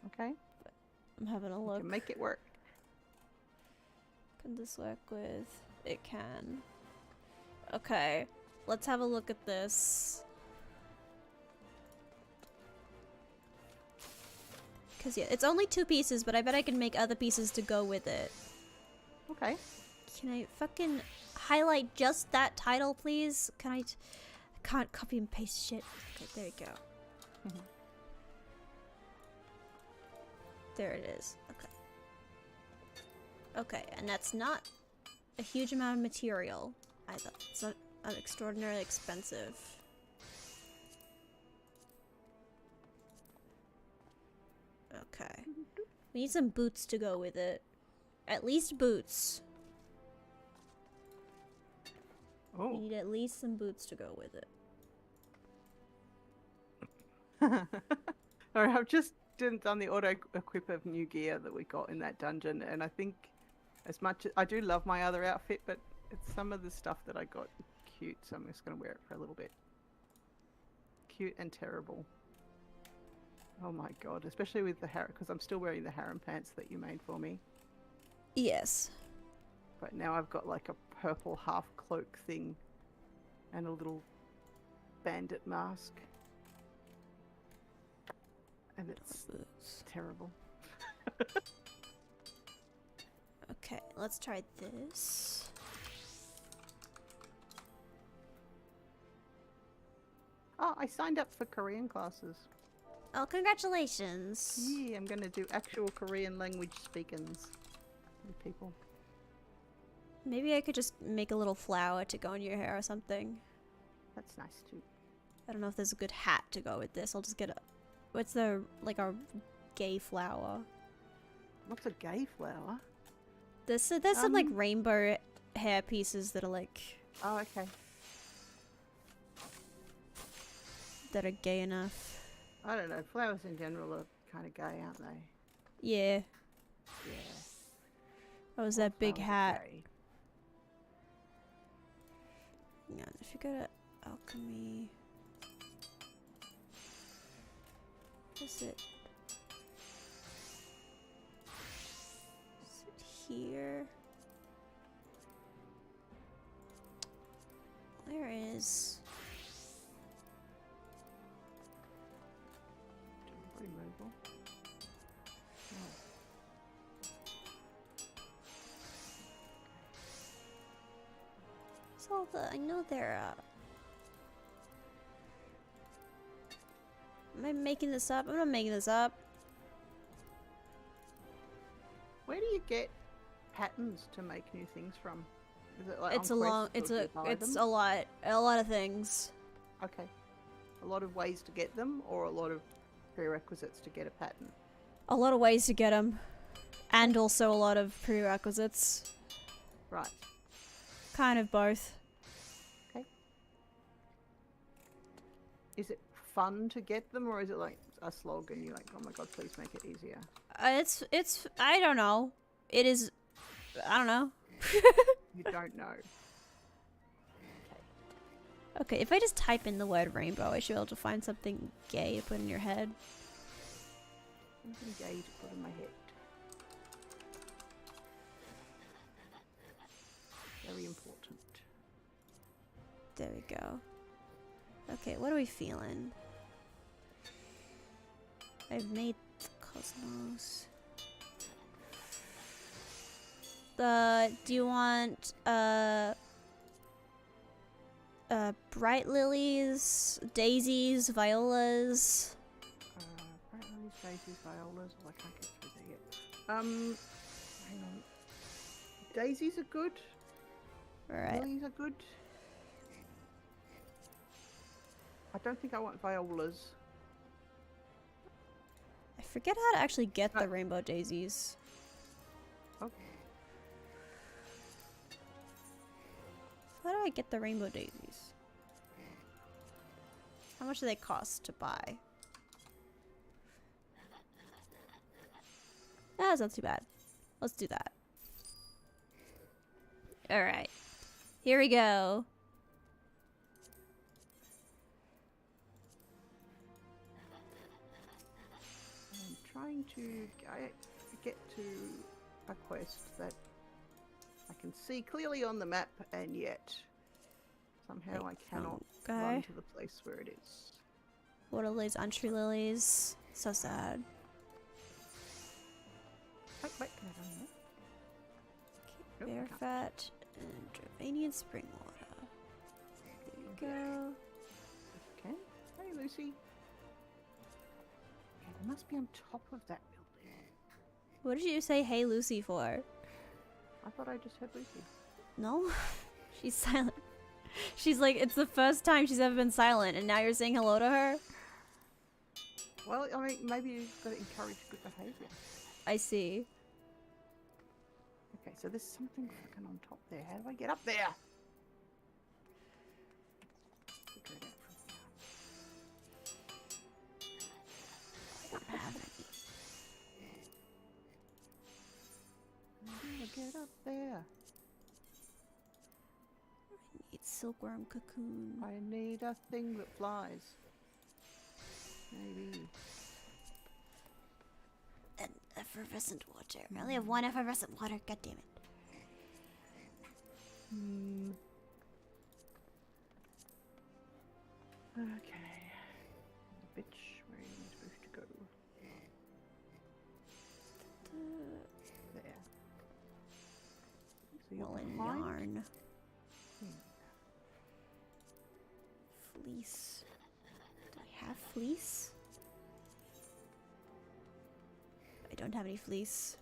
B: Okay.
A: But I'm having a look.
B: You can make it work.
A: Can this work with? It can. Okay, let's have a look at this. Because, yeah, it's only 2 pieces, but I bet I can make other pieces to go with it.
B: Okay.
A: Can I fucking highlight just that title, please? Can I can't copy and paste shit. Okay, there you go. There it is. Okay. Okay, and that's not a huge amount of material either. It's not extraordinarily expensive. Okay. We need some boots to go with it. At least boots.
B: Oh.
A: We need at least some boots to go with it.
B: Alright, I've just done the auto equip of new gear that we got in that dungeon, and I think as much as I do love my other outfit, but it's some of the stuff that I got cute, so I'm just going to wear it for a little bit. Cute and terrible. Oh my god, especially with the harem, because I'm still wearing the harem pants that you made for me.
A: Yes.
B: But now I've got like a purple half cloak thing and a little bandit mask. And it's terrible.
A: Okay, let's try this.
B: Oh, I signed up for Korean classes.
A: Oh, congratulations.
B: Yeah, I'm going to do actual Korean language speakings with people.
A: Maybe I could just make a little flower to go in your hair or something.
B: That's nice too.
A: I don't know if there's a good hat to go with this. I'll just get a... What's the... like a gay flower?
B: What's a gay flower?
A: There's some like rainbow hair pieces that are like...
B: Oh, okay.
A: That are gay enough.
B: I don't know. Flowers in general are kind of gay, aren't they?
A: Yeah.
B: Yeah.
A: Oh, is that big
B: Flowers are
A: hat?
B: gay.
A: Yeah, if you go to alchemy... What is it? Is it here? Where is...
B: Removal. Oh.
A: It's all the... I know they're, Am I making this up? I'm not making this up.
B: Where do you get patterns to make new things from? Is it like
A: It's
B: on
A: a long...
B: quests,
A: It's
B: or do
A: a...
B: you buy
A: It's
B: them?
A: a lot. A lot of things.
B: Okay. A lot of ways to get them, or a lot of prerequisites to get a pattern?
A: A lot of ways to get them. And also a lot of prerequisites.
B: Right.
A: Kind of both.
B: Okay. Is it fun to get them, or is it like a slog and you're like, oh my god, please make it easier?
A: It's... I don't know. It is... I don't know.
B: You don't know.
A: Okay, if I just type in the word rainbow, I should be able to find something gay to put in your head.
B: Something gay to put in my head. Very important.
A: There we go. Okay, what are we feeling? I've made the cosmos. Do you want bright lilies, daisies, violas?
B: Bright lilies, daisies, violas. Oh, I can't get through there yet. Hang on. Daisies are good.
A: Alright.
B: Lilies are good. I don't think I want violas.
A: I forget how to actually get the rainbow daisies.
B: Okay.
A: How do I get the rainbow daisies? How much do they cost to buy? That's not too bad. Let's do that. Alright. Here we go.
B: I'm trying to get to a quest that I can see clearly on the map, and yet Somehow I cannot run to the place where it is.
A: Water lilies, untrees lilies. So sad.
B: Wait, can I run there?
A: Bear fat and Dravanian spring water. There you go.
B: Okay. Hey, Lucy. Okay, it must be on top of that building.
A: What did you say "Hey Lucy" for?
B: I thought I just heard Lucy.
A: No, she's silent. She's like, it's the first time she's ever been silent, and now you're saying hello to her?
B: Well, I mean, maybe you've got to encourage good behaviour.
A: I see.
B: Okay, so there's something fucking on top there. How do I get up there? Figure it out from here.
A: I don't have any.
B: How do I get up there?
A: I need silkworm cocoon.
B: I need a thing that flies. Maybe.
A: And effervescent water. I only have one effervescent water. God damn it.
B: Okay. Bitch, where are you supposed to go? There. So you're
A: Woolen
B: behind?
A: yarn. Fleece. Do I have fleece? I don't have any fleece.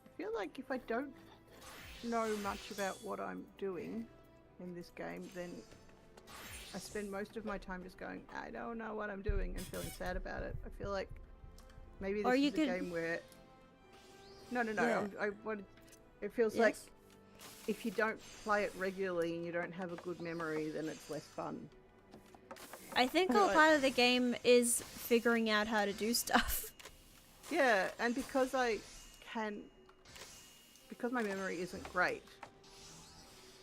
B: I feel like if I don't know much about what I'm doing in this game, then I spend most of my time just going, I don't know what I'm doing, and feeling sad about it. I feel like maybe this is a game where... No.
A: Yeah.
B: It feels like if you don't play it regularly and you don't have a good memory, then it's less fun.
A: I think a part of the game is figuring out how to do stuff.
B: Yeah, and because my memory isn't great,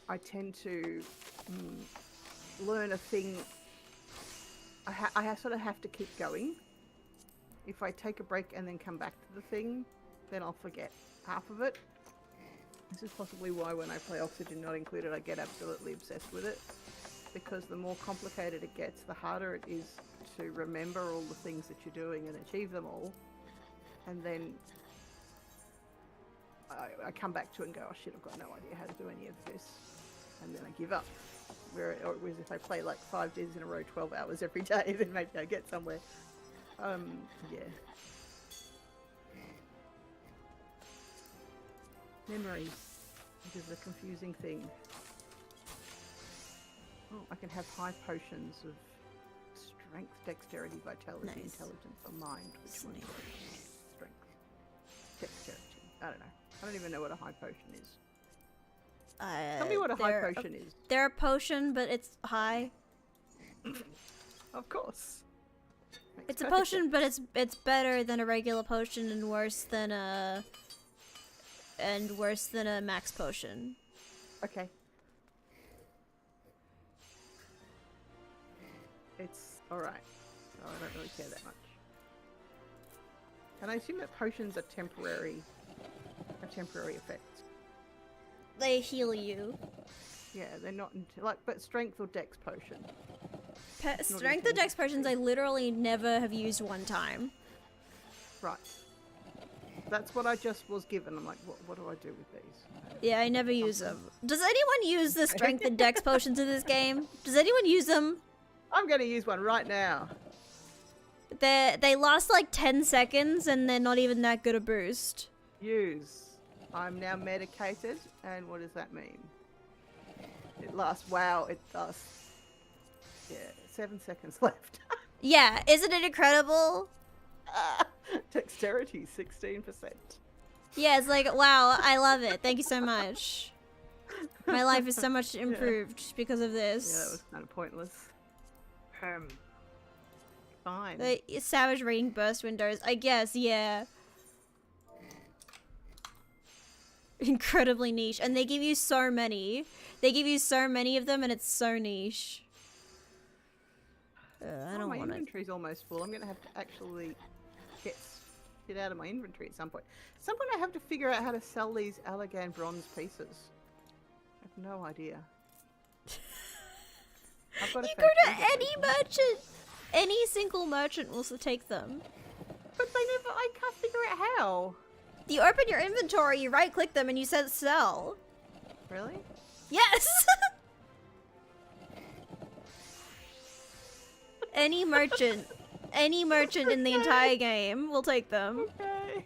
B: I tend to learn a thing. I sort of have to keep going. If I take a break and then come back to the thing, then I'll forget half of it. This is possibly why when I play Oxygen Not Included, I get absolutely obsessed with it. Because the more complicated it gets, the harder it is to remember all the things that you're doing and achieve them all. And then I come back to it and go, oh shit, I've got no idea how to do any of this. And then I give up. Whereas if I play like 5 days in a row, 12 hours every day, then maybe I get somewhere. Yeah. Memories. It is a confusing thing. Oh, I can have high potions of strength, dexterity, vitality, intelligence, or mind. Which one is it? Strength. Dexterity. I don't know. I don't even know what a high potion is. Tell me what a high potion is.
A: They're a potion, but it's high.
B: Of course.
A: It's a potion, but it's better than a regular potion and worse than a max potion.
B: Okay. It's alright. So I don't really care that much. And I assume that potions are temporary effects.
A: They heal you.
B: Yeah, they're not but strength or dex potion.
A: Strength or dex potions I literally never have used one time.
B: Right. That's what I just was given. I'm like, what do I do with these?
A: Yeah, I never use them. Does anyone use the strength and dex potions in this game? Does anyone use them?
B: I'm going to use one right now.
A: They last like 10 seconds and they're not even that good a boost.
B: Use. I'm now medicated, and what does that mean? It lasts, wow, it does. Yeah, 7 seconds left.
A: Yeah, isn't it incredible?
B: Dexterity, 16%.
A: Yeah, it's like, wow, I love it. Thank you so much. My life is so much improved because of this.
B: Yeah, that was kind of pointless. Fine.
A: The savage rating burst windows, I guess, yeah. Incredibly niche. And they give you so many. They give you so many of them and it's so niche. I don't
B: my
A: want
B: inventory's almost full. I'm going to have to actually get it out of my inventory at some point. At some point I have to figure out how to sell these Allegan bronze pieces. I have no idea. I've got
A: you go to any merchant. Any single merchant will take them.
B: But I can't figure out how.
A: You open your inventory, you right click them, and you said sell.
B: Really?
A: Yes! Any merchant in the entire game will take them.
B: Okay.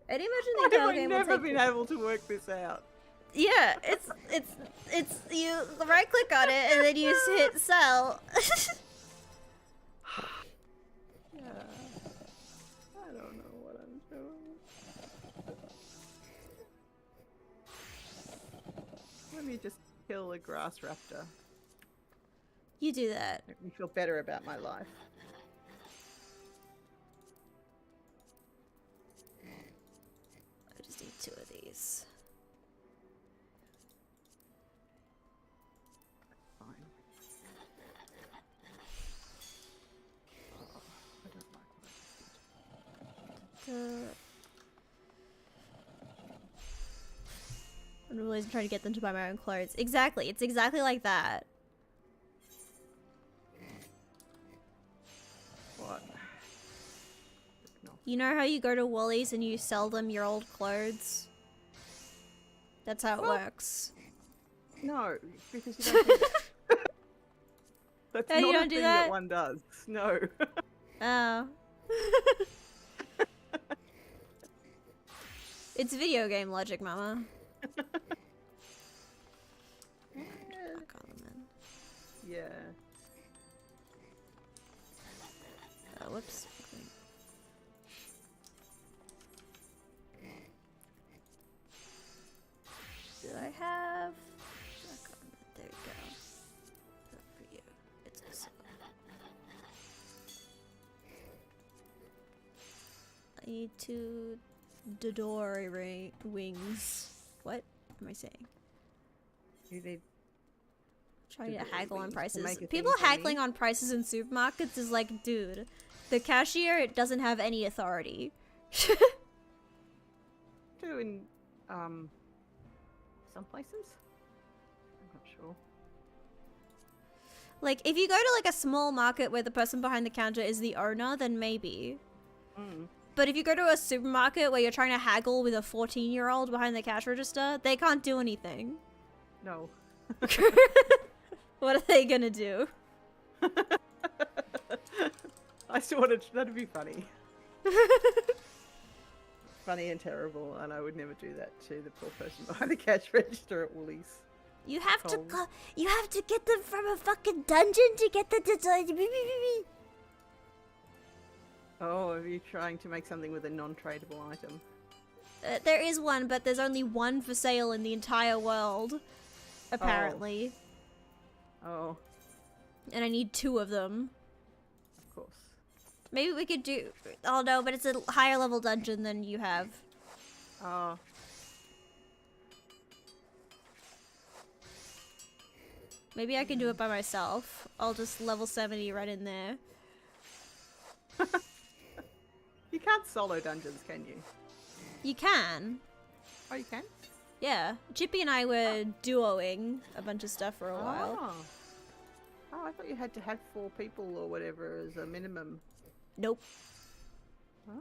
A: Any merchant in the entire game will take them.
B: I've never been able to work this out.
A: Yeah, it's you right click on it and then you hit sell.
B: Yeah. I don't know what I'm doing. Let me just kill a grass raptor.
A: You do that.
B: Make me feel better about my life.
A: I just need 2 of these.
B: Fine. Oh, I don't like what I just did.
A: I'm always trying to get them to buy my own clothes. Exactly. It's exactly like that.
B: What? No.
A: You know how you go to Woolies and you sell them your old clothes? That's how it works.
B: No, because you don't do that. That's
A: Oh,
B: not
A: you don't
B: a
A: do
B: thing
A: that?
B: one does. No.
A: Oh. It's video game logic, mama.
B: Yeah.
A: Whoops. Do I have? There you go. Not for you. It's also. I need 2 Dodori wings. What am I saying?
B: You need
A: Trying to
B: Dodori
A: haggle on
B: wings to
A: prices.
B: make a
A: People
B: thing for me?
A: haggling on prices in supermarkets is like, dude, the cashier doesn't have any authority.
B: do in some places. I'm not sure.
A: Like, if you go to like a small market where the person behind the counter is the owner, then maybe.
B: Mm.
A: But if you go to a supermarket where you're trying to haggle with a 14-year-old behind the cash register, they can't do anything.
B: No.
A: What are they gonna do?
B: I still wanted that'd be funny. Funny and terrible, and I would never do that to the poor person behind the cash register at Woolies.
A: You have to
B: Cold.
A: you have to get them from a fucking dungeon to get the
B: Oh, are you trying to make something with a non-tradable item?
A: There is one, but there's only one for sale in the entire world, apparently.
B: Oh,
A: And I need 2 of them.
B: of course.
A: Maybe we could do... Oh no, but it's a higher level dungeon than you have.
B: Oh.
A: Maybe I can do it by myself. I'll just level 70 right in there.
B: You can't solo dungeons, can you?
A: You can.
B: Oh, you can?
A: Yeah. Chippy and I were duoing a bunch of stuff for a while.
B: Oh, I thought you had to have 4 people or whatever as a minimum.
A: Nope.
B: Oh.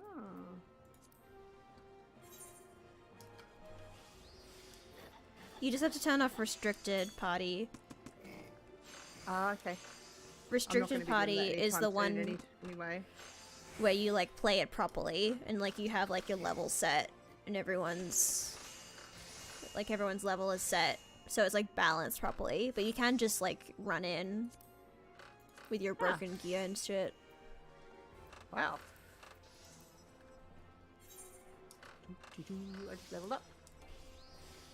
A: You just have to turn off restricted party.
B: Ah, okay.
A: Restricted party is the one
B: anyway.
A: where you like play it properly and like you have like your level set and everyone's level is set so it's like balanced properly, but you can just like run in with your broken gear and shit.
B: Wow. I just leveled up.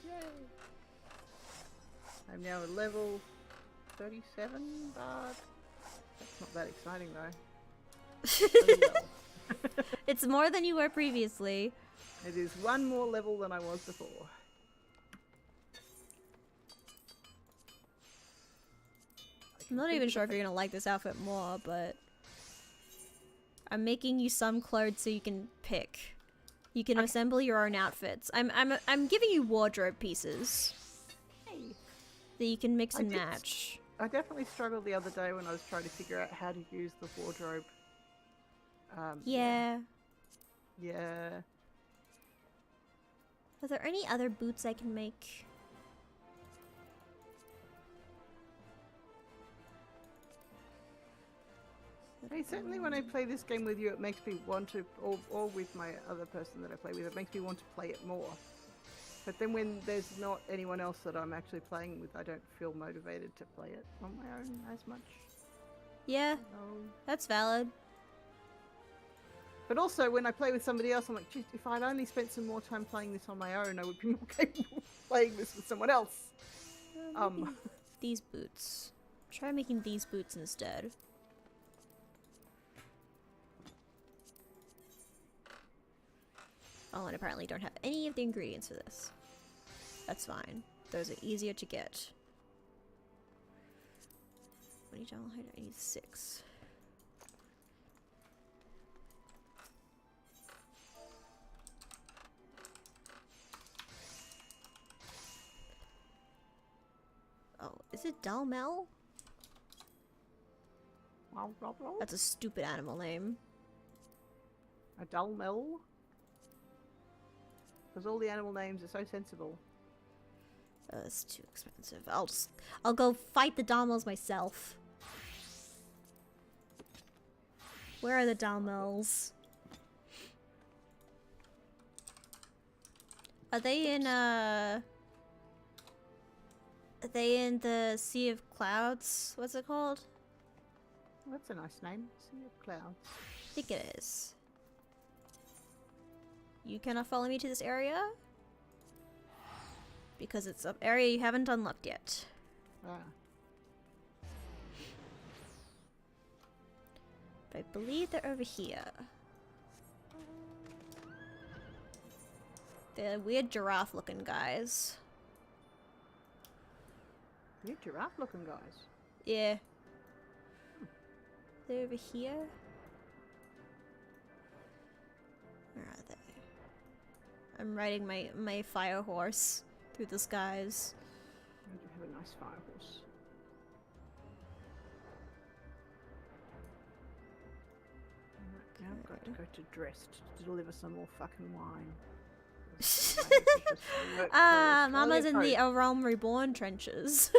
B: Yay. I'm now at level 37, but that's not that exciting though. Oh, well.
A: It's more than you were previously.
B: It is 1 more level than I was before.
A: I'm not even sure if you're gonna like this outfit more, but I'm making you some clothes so you can pick. You can assemble your own outfits. I'm giving you wardrobe pieces.
B: Hey.
A: That you can mix and match.
B: I definitely struggled the other day when I was trying to figure out how to use the wardrobe.
A: Yeah.
B: Yeah.
A: Are there any other boots I can make?
B: Hey, certainly when I play this game with you, it makes me want to, or with my other person that I play with, it makes me want to play it more. But then when there's not anyone else that I'm actually playing with, I don't feel motivated to play it on my own as much.
A: Yeah, that's valid.
B: But also, when I play with somebody else, I'm like, geez, if I'd only spent some more time playing this on my own, I would be more capable of playing this with someone else.
A: These boots. Try making these boots instead. Oh, and apparently don't have any of the ingredients for this. That's fine. Those are easier to get. What do you download? I need 6. Oh, is it Dalmel? That's a stupid animal name.
B: A Dalmel? Because all the animal names are so sensible.
A: It's too expensive. I'll go fight the Dalmels myself. Where are the Dalmels? Are they in the Sea of Clouds? What's it called?
B: That's a nice name. Sea of Clouds.
A: I think it is. You cannot follow me to this area? Because it's an area you haven't unlocked yet.
B: Ah.
A: But I believe they're over here. They're weird giraffe looking guys.
B: Weird giraffe looking guys?
A: Yeah. They're over here? Where are they? I'm riding my fire horse through the skies.
B: You have a nice fire horse. Now I've got to go to Dressed to deliver some more fucking wine.
A: Mama's in the A Realm Reborn trenches.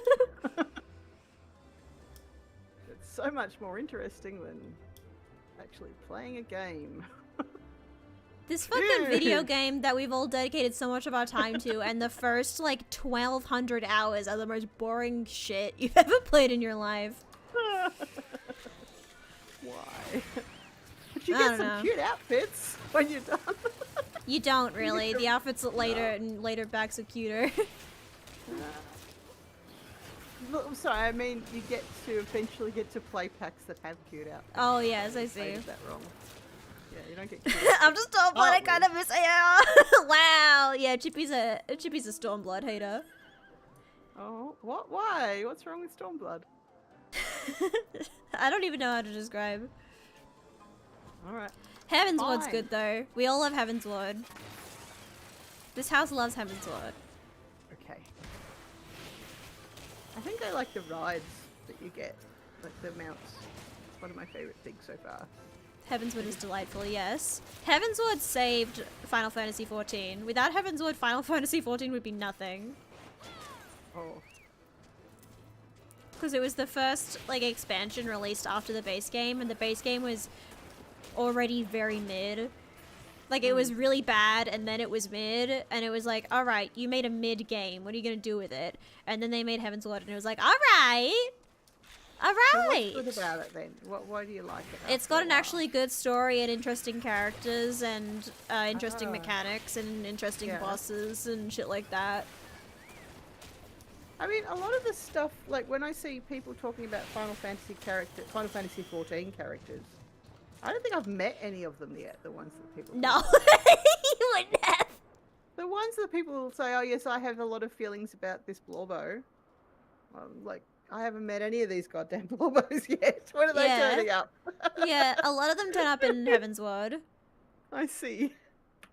B: It's so much more interesting than actually playing a game.
A: This fucking video game that we've all dedicated so much of our time to, and the first, like, 1,200 hours are the most boring shit you've ever played in your life.
B: Why? But you get some cute outfits when you're done.
A: You don't, really. The outfits later and later backs are cuter.
B: Look, I'm sorry, I mean, you get to eventually get to play packs that have cute outfits.
A: Oh, yes, I see.
B: Is that wrong? Yeah, you don't get cute.
A: I'm just Stormblood, I kind of miss AR. Wow, yeah, Chippy's a Stormblood hater.
B: Oh, what? Why? What's wrong with Stormblood?
A: I don't even know how to describe.
B: Alright.
A: Heavensward's good though. We all love Heavensward. This house loves Heavensward.
B: Okay. I think I like the rides that you get, like the mounts. It's one of my favorite things so far.
A: Heavensward is delightful, yes. Heavensward saved Final Fantasy XIV. Without Heavensward, Final Fantasy XIV would be nothing.
B: Oh.
A: Because it was the first, like, expansion released after the base game, and the base game was already very mid. Like, it was really bad, and then it was mid, and it was like, alright, you made a mid game, what are you gonna do with it? And then they made Heavensward, and it was like, alright! Alright!
B: So what's good about it then? Why do you like it?
A: It's got an actually good story and interesting characters and interesting mechanics and interesting bosses and shit like that.
B: I mean, a lot of the stuff, like when I see people talking about Final Fantasy XIV characters, I don't think I've met any of them yet, the ones that people...
A: No, you wouldn't have.
B: The ones that people will say, oh yes, I have a lot of feelings about this Blorbo. Like, I haven't met any of these goddamn Blorbos yet. When are they turning up?
A: Yeah, a lot of them turn up in Heavensward.
B: I see.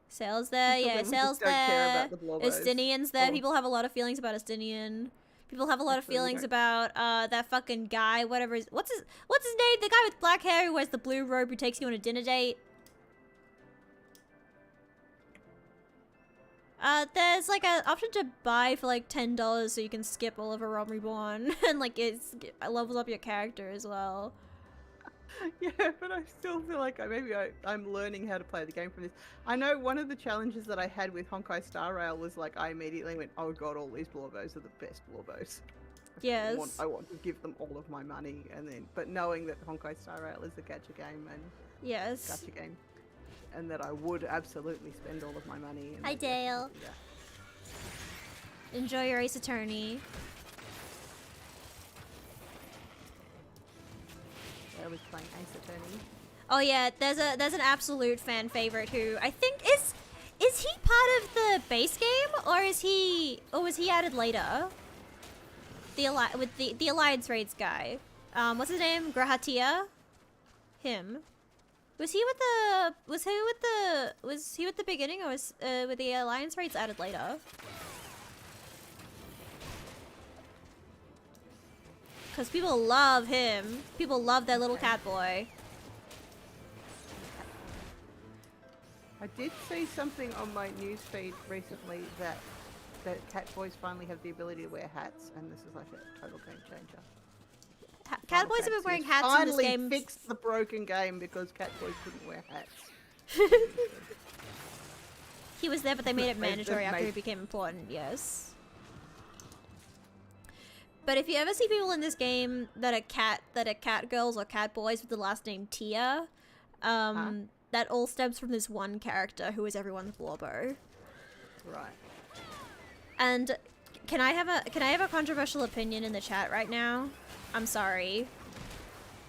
A: Sail's there, yeah, Sail's there.
B: Care about the Blorbos.
A: Estinian's there. People have a lot of feelings about Estinian. People have a lot of feelings about that fucking guy, whatever his what's his name? The guy with black hair who wears the blue robe who takes you on a dinner date. There's like an option to buy for like $10 so you can skip all of a Realm Reborn and like it levels up your character as well.
B: Yeah, but I still feel like I'm learning how to play the game from this. I know one of the challenges that I had with Honkai Star Rail was like I immediately went, oh god, all these Blorbos are the best Blorbos.
A: Yes.
B: I want to give them all of my money, and then but knowing that Honkai Star Rail is a gacha game and gacha game, and that I would absolutely spend all of my money.
A: Hi Dale. Enjoy your Ace Attorney.
B: I was playing Ace Attorney.
A: Oh yeah, there's an absolute fan favorite who I think is he part of the base game or was he added later? The Alliance Raids guy. What's his name? Grahatia? Him. Was he with the beginning or was with the Alliance Raids added later? Because people love him. People love their little cat boy.
B: I did see something on my newsfeed recently that cat boys finally have the ability to wear hats, and this is like a total game changer.
A: Cat boys have been wearing hats in this game.
B: Finally fixed the broken game because cat boys couldn't wear hats.
A: He was there, but they made it mandatory after he became important. Yes. But if you ever see people in this game that are cat girls or cat boys with the last name Tia, that all stems from this one character who is everyone's Blorbo.
B: Right.
A: And can I have a controversial opinion in the chat right now? I'm sorry.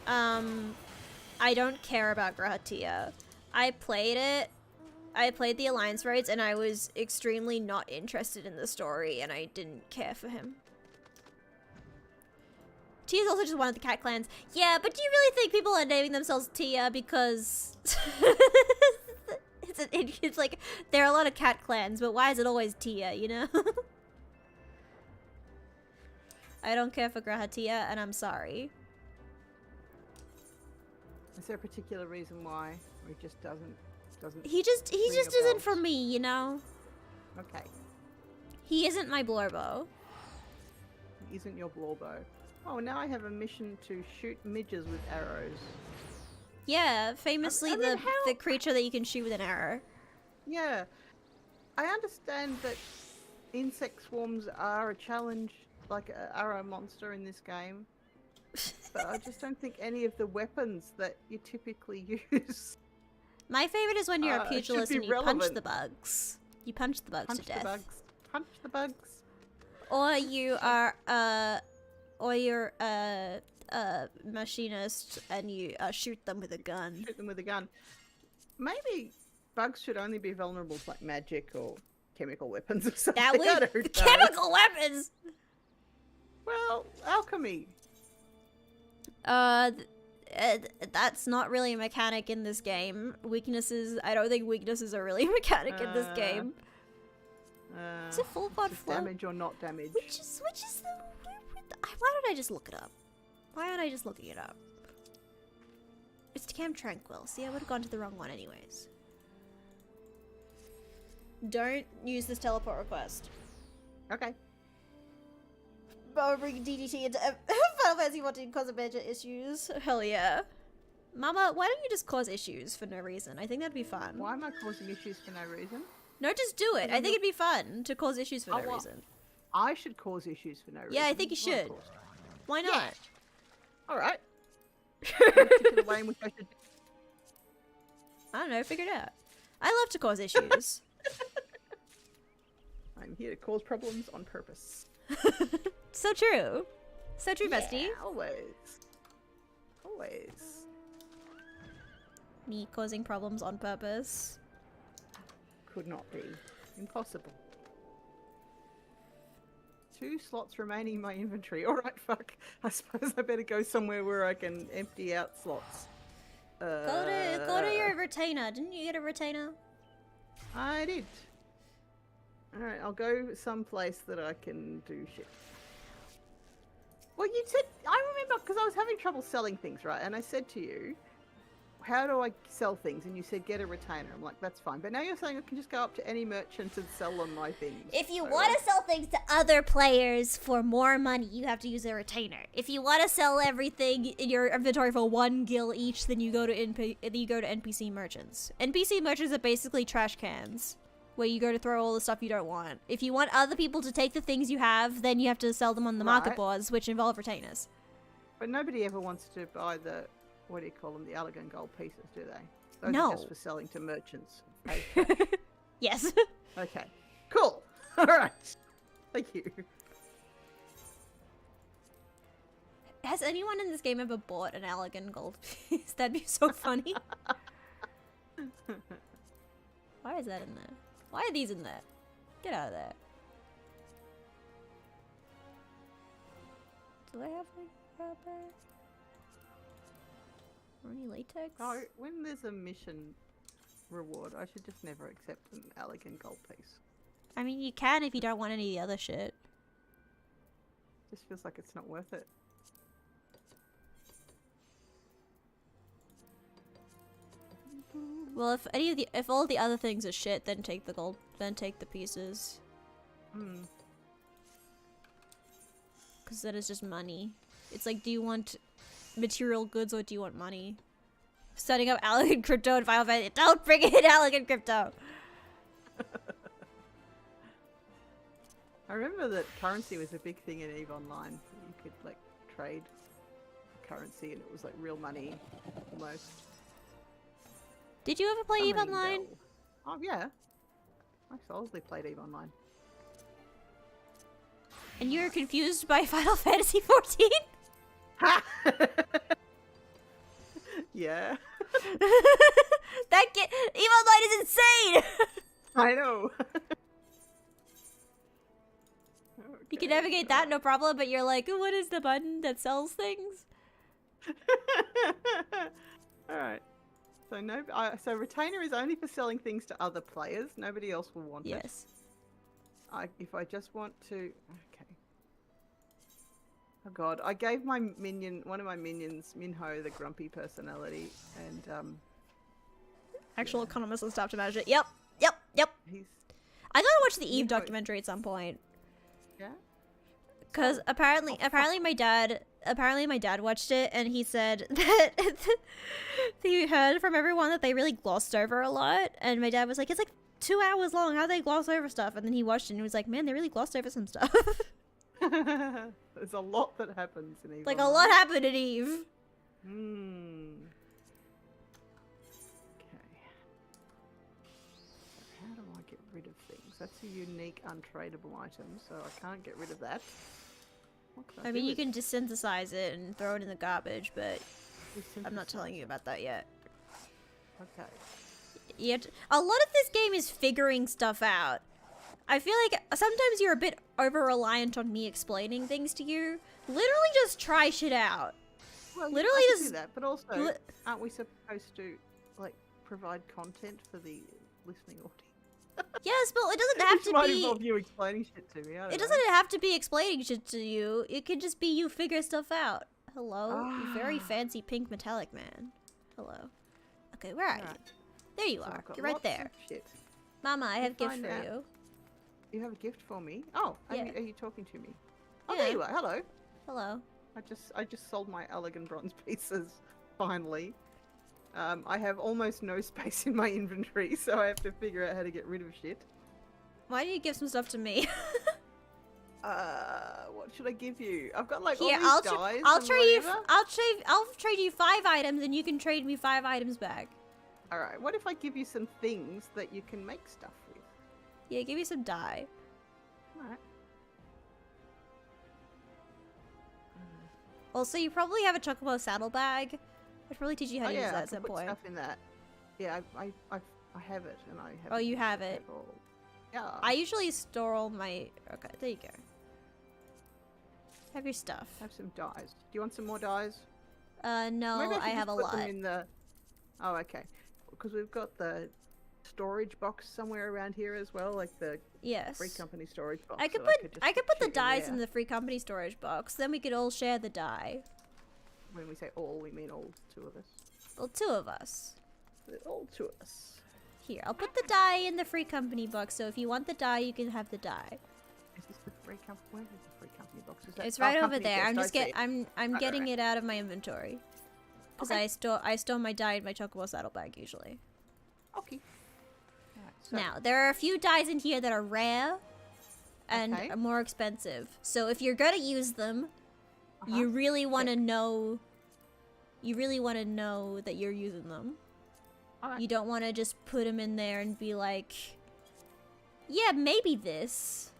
A: I don't care about Grahatia. I played the Alliance Raids and I was extremely not interested in the story and I didn't care for him. Tia's also just one of the cat clans. Yeah, but do you really think people are naming themselves Tia because it's like there are a lot of cat clans, but why is it always Tia, you know? I don't care for Grahatia and I'm sorry.
B: Is there a particular reason why? Or he just doesn't
A: He just isn't for me, you know?
B: Okay.
A: He isn't my Blorbo.
B: He isn't your Blorbo. Oh, now I have a mission to shoot midges with arrows.
A: Yeah, famously the creature that you can shoot with an arrow.
B: Yeah. I understand that insect swarms are a challenge, like an arrow monster in this game. But I just don't think any of the weapons that you typically use.
A: My favorite is when you're a pugilist and you punch the bugs. You punch the bugs to death.
B: Punch the bugs.
A: Or you are you're a machinist and you shoot them with a gun.
B: Shoot them with a gun. Maybe bugs should only be vulnerable to like magic or chemical weapons or something.
A: That would chemical weapons.
B: Well, alchemy.
A: That's not really a mechanic in this game. Weaknesses. I don't think weaknesses are really a mechanic in this game. Is it full god flow?
B: Damage or not damage?
A: Which is the? Why don't I just look it up? Why aren't I just looking it up? It's Camp Tranquil. See, I would have gone to the wrong one anyways. Don't use this teleport request.
B: Okay.
A: But we're bringing DDT into Final Fantasy wanting to cause a major issues. Hell yeah. Mama, why don't you just cause issues for no reason? I think that'd be fun.
B: Why am I causing issues for no reason?
A: No, just do it. I think it'd be fun to cause issues for no reason.
B: I should cause issues for no reason.
A: Yeah, I think you should. Why not?
B: Yeah. Alright. Particular way in which I should...
A: I don't know, figure it out. I love to cause issues.
B: I'm here to cause problems on purpose.
A: So true. So true, bestie.
B: Always. Always.
A: Me causing problems on purpose.
B: Could not be. Impossible. 2 slots remaining in my inventory. All right, fuck. I suppose I better go somewhere where I can empty out slots.
A: Go to your retainer. Didn't you get a retainer?
B: I did. All right, I'll go someplace that I can do shit. Well, you said, I remember, because I was having trouble selling things, right? And I said to you, how do I sell things? And you said, get a retainer. I'm like, that's fine. But now you're saying I can just go up to any merchant and sell them my things.
A: If you want to sell things to other players for more money, you have to use a retainer. If you want to sell everything in your inventory for 1 gil each, then you go to NPC merchants. NPC merchants are basically trash cans, where you go to throw all the stuff you don't want. If you want other people to take the things you have, then you have to sell them on the market boards, which involve retainers.
B: But nobody ever wants to buy the, what do you call them, the elegant gold pieces, do they? Those
A: No.
B: are just for selling to merchants.
A: Yes.
B: Okay. Cool. All right. Thank you.
A: Has anyone in this game ever bought an elegant gold piece? That'd be so funny. Why is that in there? Why are these in there? Get out of there. Do I have like rubber? Or any latex?
B: Oh, when there's a mission reward, I should just never accept an elegant gold piece.
A: I mean, you can if you don't want any of the other shit.
B: Just feels like it's not worth it.
A: Well, if all the other things are shit, then take the gold, then take the pieces.
B: Hmm.
A: Because that is just money. It's like, do you want material goods or do you want money? Setting up elegant crypto and Final Fantasy. Don't bring in elegant crypto!
B: I remember that currency was a big thing in EVE Online. You could like trade currency and it was like real money, almost.
A: Did you ever play EVE Online?
B: Oh yeah. I solidly played EVE Online.
A: And you were confused by Final Fantasy XIV?
B: Yeah.
A: EVE Online is insane!
B: I know.
A: You can navigate that, no problem, but you're like, what is the button that sells things?
B: Alright. So so retainer is only for selling things to other players. Nobody else will want it.
A: Yes.
B: If I just want to... Okay. Oh god, I gave my minion, one of my minions, Minho, the grumpy personality, and
A: Actual
B: yeah.
A: economist and stuff to manage it. Yep.
B: He's...
A: I gotta watch the EVE documentary at some point.
B: Yeah?
A: Because apparently my dad watched it and he said that he heard from everyone that they really glossed over a lot, and my dad was like, it's like 2 hours long, how they gloss over stuff? And then he watched it and he was like, man, they really glossed over some stuff.
B: There's a lot that happens in EVE.
A: Like, a lot happened in EVE.
B: Hmm. Okay. How do I get rid of things? That's a unique untradeable item, so I can't get rid of that. What can
A: I mean,
B: do
A: you
B: with
A: can just synthesize it and throw it in the garbage, but I'm not telling you about that yet.
B: Okay.
A: A lot of this game is figuring stuff out. I feel like sometimes you're a bit over-reliant on me explaining things to you. Literally just try shit out.
B: Well,
A: Literally
B: I can
A: just...
B: do that, but also, aren't we supposed to, like, provide content for the listening audience?
A: Yes, but it doesn't have
B: Which
A: to
B: might
A: be...
B: involve you explaining shit to me.
A: It doesn't have to be explaining shit to you. It could just be you figure stuff out. Hello? You very fancy pink metallic man. Hello. Okay, where are you? There you are. You're right there.
B: Shit.
A: Mama, I have a gift for you.
B: You have a gift for me? Oh,
A: Yeah.
B: are you talking to me? Oh,
A: Yeah.
B: there you are. Hello.
A: Hello.
B: I just sold my elegant bronze pieces, finally. I have almost no space in my inventory, so I have to figure out how to get rid of shit.
A: Why do you give some stuff to me?
B: What should I give you? I've got like
A: Here,
B: all these dies.
A: I'll trade you 5 items, and you can trade me 5 items back.
B: All right. What if I give you some things that you can make stuff with?
A: Yeah, give me some dye.
B: All right.
A: Also, you probably have a Chocobo saddlebag. I'd probably teach you how to use that at some
B: put
A: point.
B: stuff in that. Yeah, I have it, and I have.
A: Oh, you have it.
B: Yeah.
A: I usually store all my... Okay, there you go. Have your stuff.
B: Have some dyes. Do you want some more dyes?
A: No,
B: Maybe
A: I have a
B: put
A: lot.
B: Them in the... Oh, okay. Because we've got the storage box somewhere around here as well, like the free company storage box.
A: I could put the dyes in the free company storage box. Then we could all share the dye.
B: When we say all, we mean all 2 of us.
A: Well, 2 of us.
B: All 2 of us.
A: Here, I'll put the dye in the free company box. So if you want the dye, you can have the dye.
B: Is this the free company? Where is the free company box? Is that...
A: It's right over there.
B: Guest,
A: I'm getting it out of my inventory. Because I store my dye in my chocobo saddlebag usually.
B: Okay.
A: So. Now, there are a few dyes in here that are rare and are more expensive. So if you're gonna use them, you really want to know. You really want to know that you're using them. You don't want to just put them in there and be like, yeah, maybe this.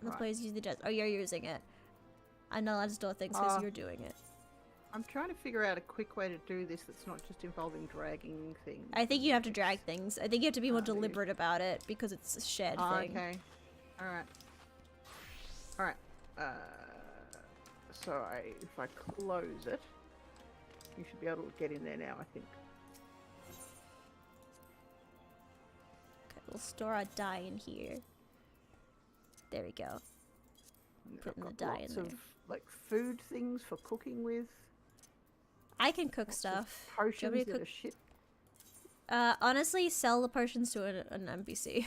A: The players use the dyes. Oh, you're using it. I'm not allowed to store things because you're doing it.
B: I'm trying to figure out a quick way to do this that's not just involving dragging things.
A: I think you have to drag things. I think you have to be more deliberate about it because it's a shared thing.
B: Okay. Alright. Alright. So if I close it, you should be able to get in there now, I think. Okay,
A: we'll store our dye in here. There we go. Putting the dye in there. Lots of,
B: like, food things for cooking with.
A: I can cook stuff.
B: Potions that are shit.
A: Honestly, sell the potions to an NPC.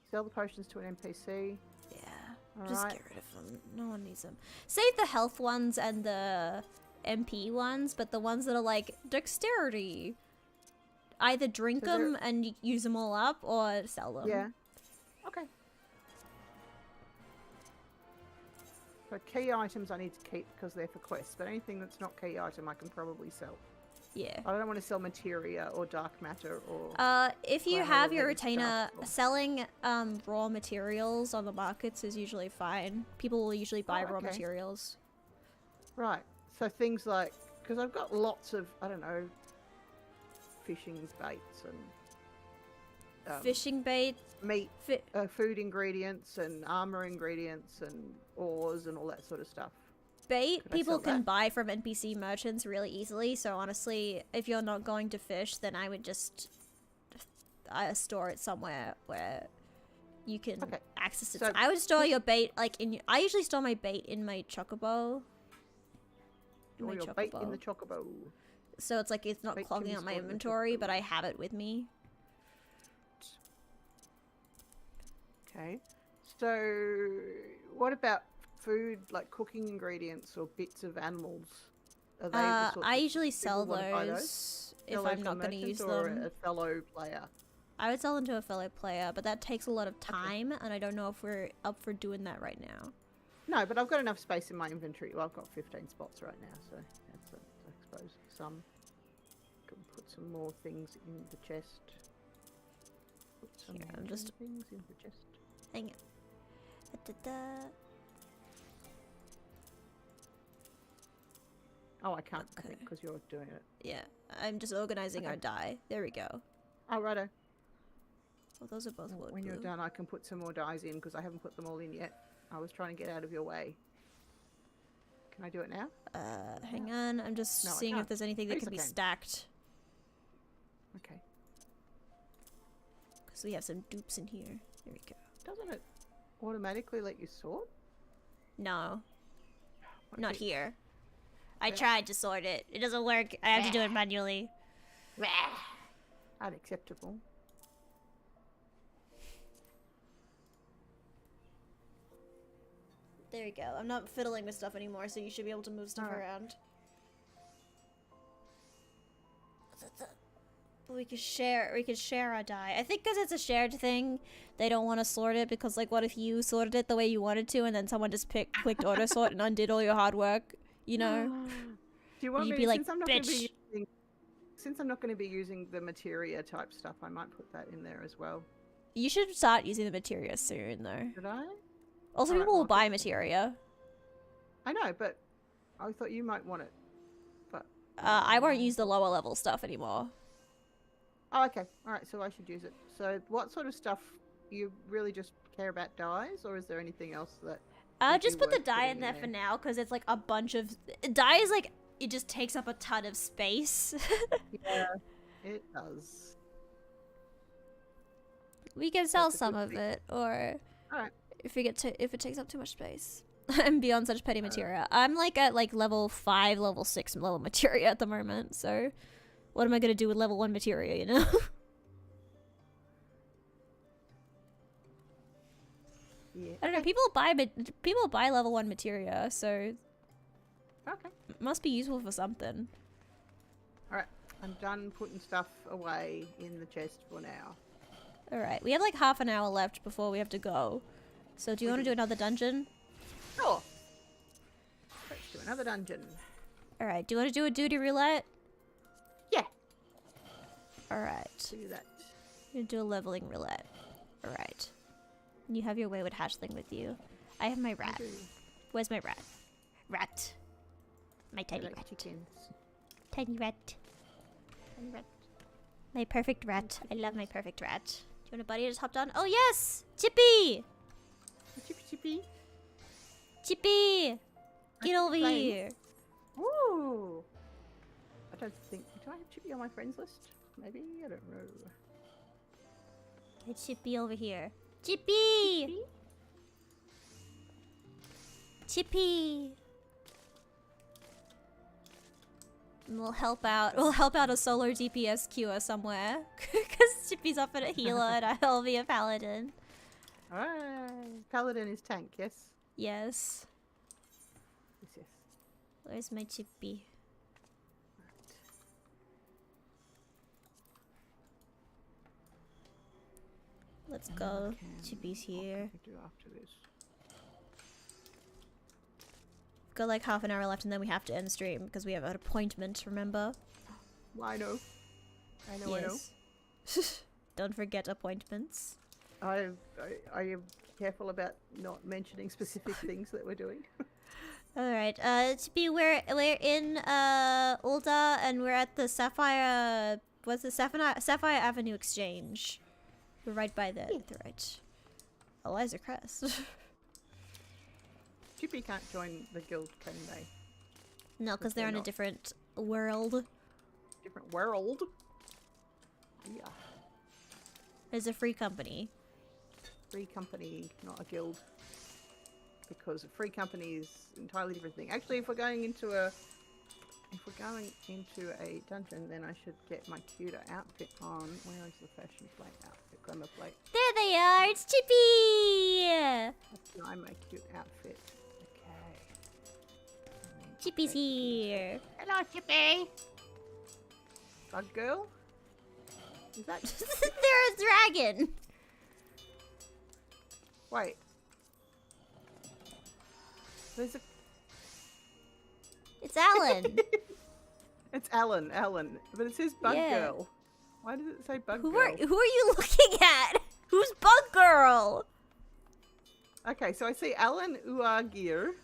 B: Sell the potions to an NPC.
A: Yeah. Just get rid of them. No one needs them. Save the health ones and the MP ones, but the ones that are like dexterity, either drink them and use them all up, or sell them.
B: Yeah. Okay. So key items I need to keep because they're for quests, but anything that's not key item I can probably sell.
A: Yeah.
B: I don't want to sell materia or dark matter or...
A: if you have your retainer, selling raw materials on the markets is usually fine. People will usually buy raw materials.
B: Right. So things like... Because I've got lots of, I don't know, fishing baits and...
A: fishing bait,
B: meat, food ingredients and armor ingredients and ores and all that sort of stuff.
A: Bait people can buy from NPC merchants really easily, so honestly, if you're not going to fish, then I would just store it somewhere where you can access it. So I would store your bait like in. I usually store my bait in my chocobo.
B: Bait in the chocobo.
A: So it's like it's not clogging up my inventory, but I have it with me.
B: Okay, so what about food, like cooking ingredients or bits of animals? Are they the sorts
A: I usually sell those if I'm not going to use them.
B: Or a fellow player?
A: I would sell them to a fellow player, but that takes a lot of time, and I don't know if we're up for doing that right now.
B: No, but I've got enough space in my inventory. Well, I've got 15 spots right now, so that's I suppose some. Can put some more things in the chest. Put some
A: I'm just
B: things in the chest.
A: Hang on.
B: Oh, I can't, I think, because you're doing it.
A: Yeah, I'm just organizing our dye. There we go.
B: Oh, righto.
A: Well, those are both wood.
B: When you're done, I can put some more dyes in, because I haven't put them all in yet. I was trying to get out of your way. Can I do it now?
A: Hang on. I'm just seeing if there's anything that can be stacked.
B: Okay.
A: Because we have some dupes in here. There we go.
B: Doesn't it automatically let you sort?
A: No. Not here. I tried to sort it. It doesn't work. I have to do it manually.
B: Unacceptable.
A: There you go. I'm not fiddling with stuff anymore, so you should be able to move stuff around. But we could share our dye. I think because it's a shared thing, they don't want to sort it because, like, what if you sorted it the way you wanted to, and then someone just clicked auto sort and undid all your hard work? You know?
B: Do you want me to be like, bitch? Since I'm not going to be using the materia type stuff, I might put that in there as well.
A: You should start using the materia soon, though.
B: Should I?
A: Also, people will buy materia.
B: I know, but I thought you might want it. But
A: I won't use the lower level stuff anymore.
B: Oh, okay. All right, so I should use it. So what sort of stuff, you really just care about dyes, or is there anything else that...
A: I'll just put the dye in there for now, because it's like a bunch of... Dye is like, it just takes up a ton of space.
B: Yeah, it does.
A: We can sell some of it, or
B: Alright.
A: if it takes up too much space. I'm beyond such petty materia. I'm like at like level 5, level 6 level materia at the moment, so what am I gonna do with level 1 materia, you know?
B: Yeah.
A: I don't know, people buy level 1 materia, so
B: Okay.
A: it must be useful for something.
B: Alright, I'm done putting stuff away in the chest for now.
A: Alright, we have like half an hour left before we have to go. So do you want to do another dungeon?
B: Sure. Let's do another dungeon.
A: Alright, do you want to do a duty roulette?
B: Yeah.
A: Alright.
B: Do that.
A: You're gonna do a leveling roulette. Alright. You have your wayward hatchling with you. I have my rat. Where's my rat? Rat. My tiny rat.
B: Chickens.
A: Tiny rat. Tiny rat. My perfect rat. I love my perfect rat. Do you want a buddy? I just hopped on. Oh yes! Chippy!
B: Chippy chippy.
A: Chippy! Get over here.
B: Ooh. I don't think... Do I have Chippy on my friends list? Maybe? I don't know.
A: Get Chippy over here. Chippy! Chippy! And we'll help out a solo DPS queuer somewhere. Because Chippy's up at a healer and I'll be a paladin.
B: Alright. Paladin is tank, yes?
A: Yes.
B: Yes.
A: Where's my Chippy? Let's go. Chippy's here.
B: What can we do after this?
A: Got like half an hour left and then we have to end stream because we have an appointment, remember?
B: Well, I know. I know.
A: Yes. Don't forget appointments.
B: I am careful about not mentioning specific things that we're doing.
A: Alright, Chippy, we're in Ulda and we're at the Sapphire Avenue Exchange. We're right by the right. Eliza Crest.
B: Chippy can't join the guild, can they?
A: No, because they're in a different world.
B: Different world? Yeah.
A: It's a free company.
B: Free company, not a guild. Because a free company is an entirely different thing. Actually, if we're going into a dungeon, then I should get my cuter outfit on. Where is the fashion plate outfit? Glamour plate.
A: There they are! It's Chippy!
B: That's my cute outfit. Okay.
A: Chippy's here.
B: Hello, Chippy. Bug girl? Is that?
A: They're a dragon.
B: Wait. There's a.
A: It's Alan.
B: It's Alan, but it says Bug Girl. Why does it say Bug Girl?
A: Who are you looking at? Who's Bug Girl?
B: Okay, so I see Alan Uagir.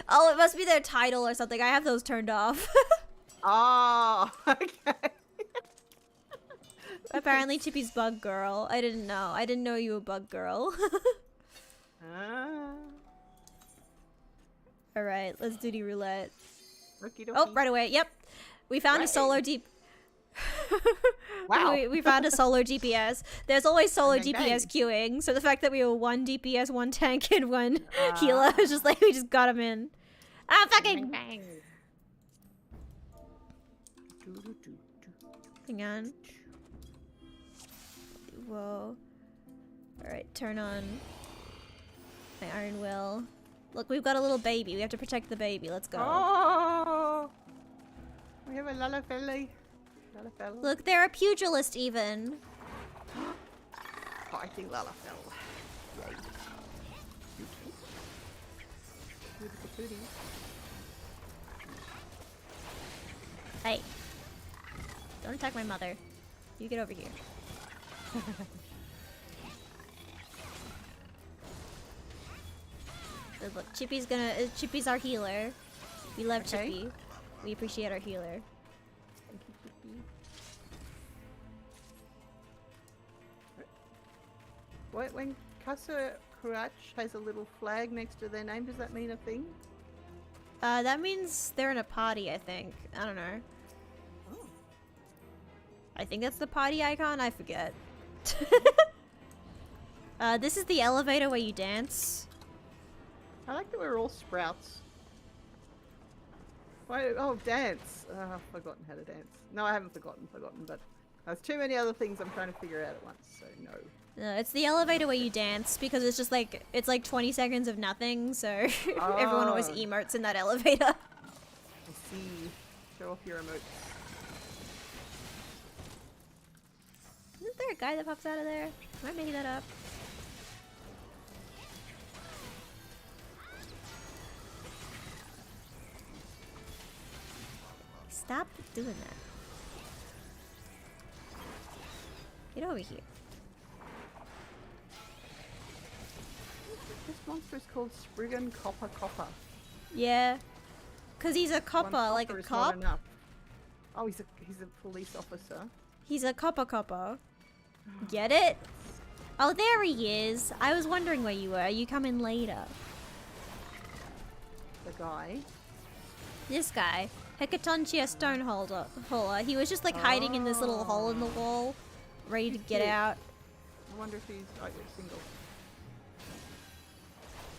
A: Oh, it must be their title or something. I have those turned off.
B: Oh, okay.
A: Apparently Chippy's Bug Girl. I didn't know. I didn't know you were Bug Girl. Alright, let's duty roulette. Oh, right away. Yep. We found a solo deep.
B: Wow.
A: we found a solo DPS. There's always solo
B: Bang, bang,
A: DPS queuing, so the fact that we were 1 DPS, 1 tank, and 1 healer is just like we just got him in. Ah, fucking!
B: Bang, bang.
A: Hang on. Whoa. Alright, turn on my iron will. Look, we've got a little baby. We have to protect the baby. Let's go.
B: Oh! We have a Lalafella.
A: Look, they're a pugilist even.
B: Fighting Lalafell.
A: Hey. Don't attack my mother. You get over here. Good look, Chippy's our healer. We love Chippy. We appreciate our healer.
B: Thank you, Chippy. When Casa crutch has a little flag next to their name. Does that mean a thing?
A: That means they're in a party, I think. I don't know.
B: Oh.
A: I think that's the party icon. I forget. This is the elevator where you dance.
B: I like that we're all sprouts. Why? Oh, dance. I've forgotten how to dance. No, I haven't forgotten, but there's too many other things I'm trying to figure out at once, so no.
A: It's the elevator where you dance because it's just like, it's like 20 seconds of nothing, so everyone always emotes in that elevator.
B: I see. Show off your emotes.
A: Isn't there a guy that pops out of there? Am I making that up? Stop doing that. Get over here.
B: This monster is called Spriggan Copper.
A: Yeah. Cause he's a copper, like a cop.
B: Oh, he's a police officer.
A: He's a copper. Get it? Oh, there he is. I was wondering where you were. You come in later.
B: The guy.
A: This guy. Hecatonchia Stoneholder. He was just like hiding in this little hole in the wall, ready to get out.
B: I wonder if he's single.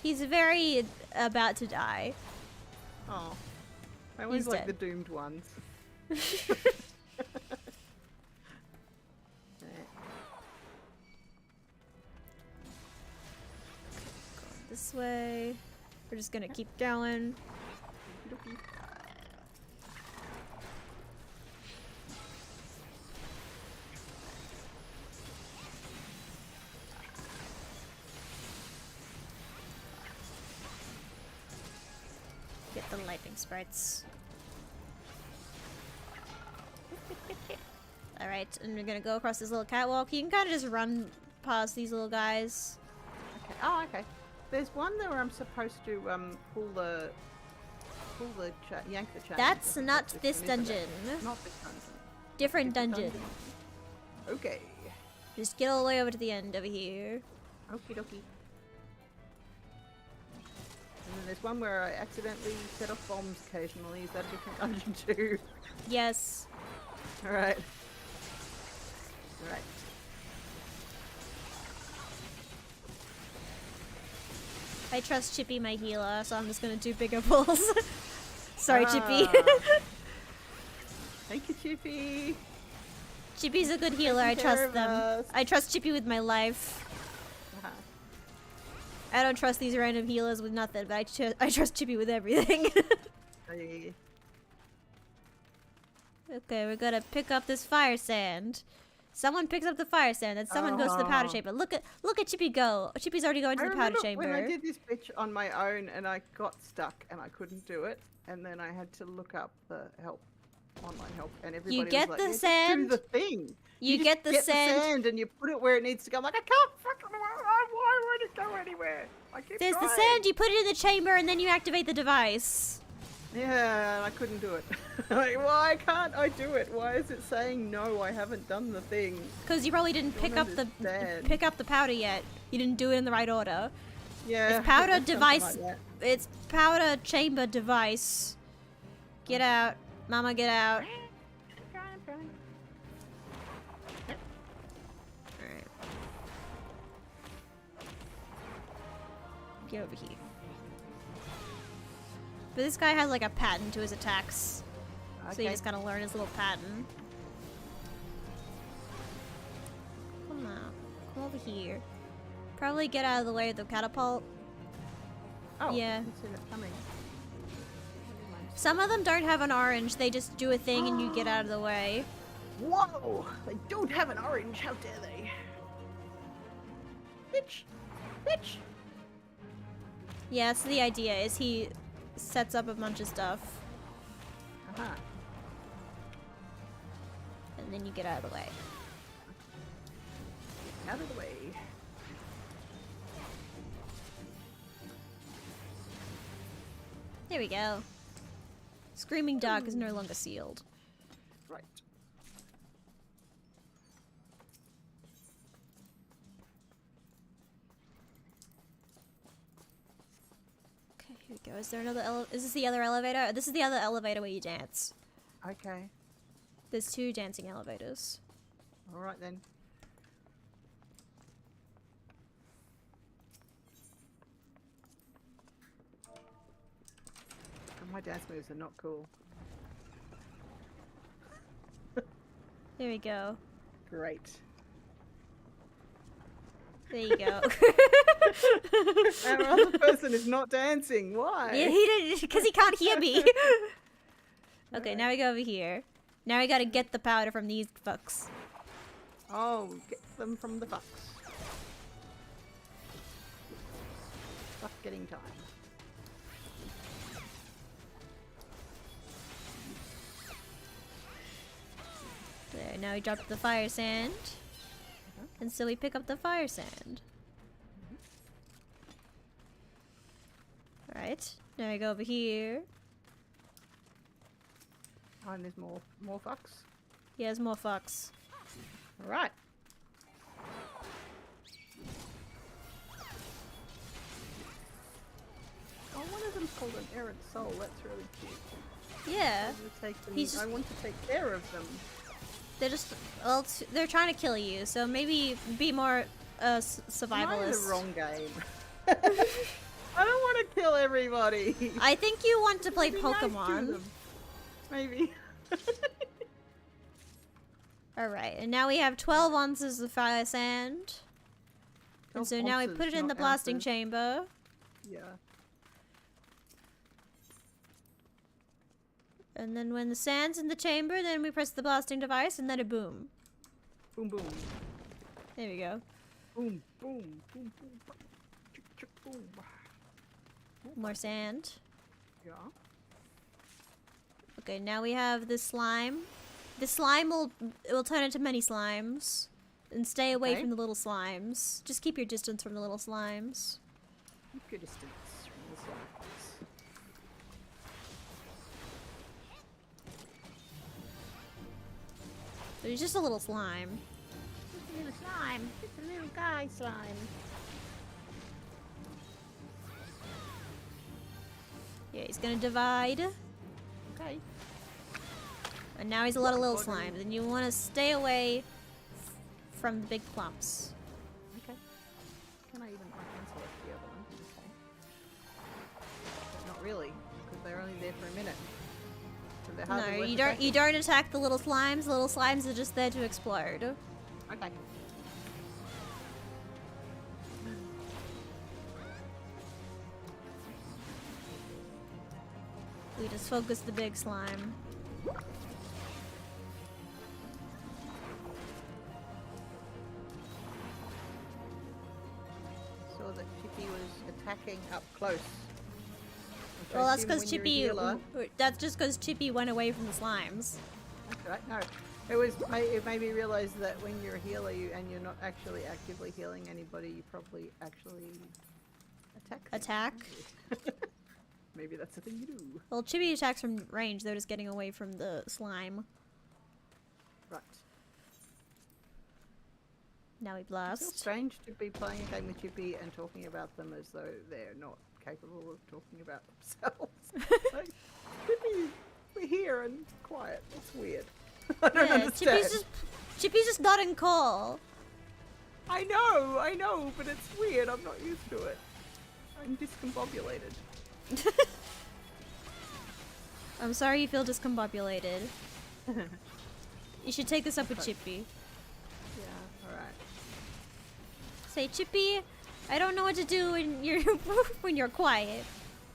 A: He's very about to die.
B: Oh. I always like the doomed ones.
A: This way. We're just gonna keep going. Get the lightning sprites. Alright, and we're gonna go across this little catwalk. You can kind of just run past these little guys.
B: Okay. Oh, okay. There's one there where I'm supposed to yank the chain.
A: That's not this dungeon.
B: Not this dungeon.
A: Different dungeon.
B: Okay.
A: Just get all the way over to the end over here.
B: Okie dokie. And then there's one where I accidentally set off bombs occasionally. Is that a different dungeon too?
A: Yes.
B: Alright. Alright.
A: I trust Chippy, my healer, so I'm just gonna do bigger pulls. Sorry, Chippy.
B: Thank you, Chippy.
A: Chippy's a good healer. I trust them. I trust Chippy with my life. I don't trust these random healers with nothing, but I trust Chippy with everything.
B: Okay,
A: we're gonna pick up this fire sand. Someone picks up the fire sand, and someone goes to the powder chamber. Look at Chippy go. Chippy's already going to the powder chamber.
B: When I did this bitch on my own, and I got stuck, and I couldn't do it, and then I had to look up the online help, and everybody
A: you get
B: was
A: the
B: like,
A: sand.
B: Do the thing.
A: You get the sand,
B: and you put it where it needs to go. I'm like, I can't fucking. Why would it go anywhere? I keep
A: There's
B: trying.
A: the sand. You put it in the chamber, and then you activate the device.
B: Yeah, I couldn't do it. Like, why can't I do it? Why is it saying no? I haven't done the thing.
A: Because you probably didn't pick up the powder yet. You didn't do it in the right order.
B: Yeah.
A: It's powder device.
B: Like
A: it's powder chamber device. Get out, Mama. Get out. Alright. Get over here. But this guy has like a pattern to his attacks. Okay. So you just gotta learn his little pattern. Come on. Come over here. Probably get out of the way of the catapult.
B: Oh,
A: yeah.
B: I didn't see that coming.
A: Some of them don't have an orange, they just do a thing and you get out of the way.
B: Whoa! They don't have an orange, how dare they? Bitch! Bitch!
A: Yeah, that's the idea, is he sets up a bunch of stuff.
B: Uh-huh.
A: And then you get out of the way.
B: Out of the way.
A: There we go. Screaming Dark is no longer sealed.
B: Right.
A: Here we go. Is there another is this the other elevator? This is the other elevator where you dance.
B: Okay.
A: There's 2 dancing elevators.
B: Alright then. My dance moves are not cool.
A: There we go.
B: Great.
A: There you go.
B: Our other person is not dancing. Why?
A: Yeah, he didn't, because he can't hear me. Okay, now we go over here. Now we gotta get the powder from these fucks.
B: Oh, get them from the fucks. Fuck getting time.
A: There, now we drop the fire sand. And so we pick up the fire sand. Alright, now we go over here.
B: Oh, and there's more fucks.
A: He has more fucks.
B: Alright. Oh, one of them's called an errant soul. That's really cute.
A: Yeah.
B: I want to take care of them.
A: They're just, well, they're trying to kill you, so maybe be more survivalist.
B: Am I in the wrong game? I don't want to kill everybody.
A: I think you want to play
B: Be
A: Pokemon.
B: nice maybe.
A: Alright, and now we have 12 ounces of fire sand. And so now we put it in the blasting chamber.
B: Yeah.
A: And then when the sand's in the chamber, then we press the blasting device and let it boom.
B: Boom boom.
A: There we go.
B: Boom boom boom boom. Chick, chick, boom.
A: More sand.
B: Yeah.
A: Okay, now we have this slime. The slime will turn into many slimes. And stay away from the little slimes. Just keep your distance from the little slimes.
B: Keep your distance from the slimes.
A: So he's just a little slime.
B: Just a little slime. Just a little guy slime.
A: Yeah, he's gonna divide.
B: Okay.
A: And now he's a lot of little slimes. And you want to stay away from the big clumps.
B: Okay. Can I even unselect the other one? Okay. But not really, because they're only there for a minute. So they're hardly
A: No,
B: worth
A: you
B: attacking.
A: don't attack the little slimes. The little slimes are just there to explode.
B: Okay.
A: We just focus the big slime.
B: Saw that Chippy was attacking up close. Which I
A: Well, that's
B: assume
A: because
B: when you're a
A: Chippy.
B: healer-
A: That's just because Chippy went away from the slimes.
B: That's right. No, it made me realize that when you're a healer and you're not actually actively healing anybody, you probably actually attack. them.
A: Attack?
B: Maybe that's the thing you do.
A: Well, Chippy attacks from range. They're just getting away from the slime.
B: Right.
A: Now we
B: It's
A: blast.
B: strange to be playing a game with Chippy and talking about them as though they're not capable of talking about themselves. Like, Chippy, we're here and quiet. It's weird. I don't understand.
A: Chippy's just not in call.
B: I know, but it's weird. I'm not used to it. I'm discombobulated.
A: I'm sorry you feel discombobulated. You should take this up with Chippy.
B: Yeah, alright.
A: Say, Chippy, I don't know what to do when you're when you're quiet.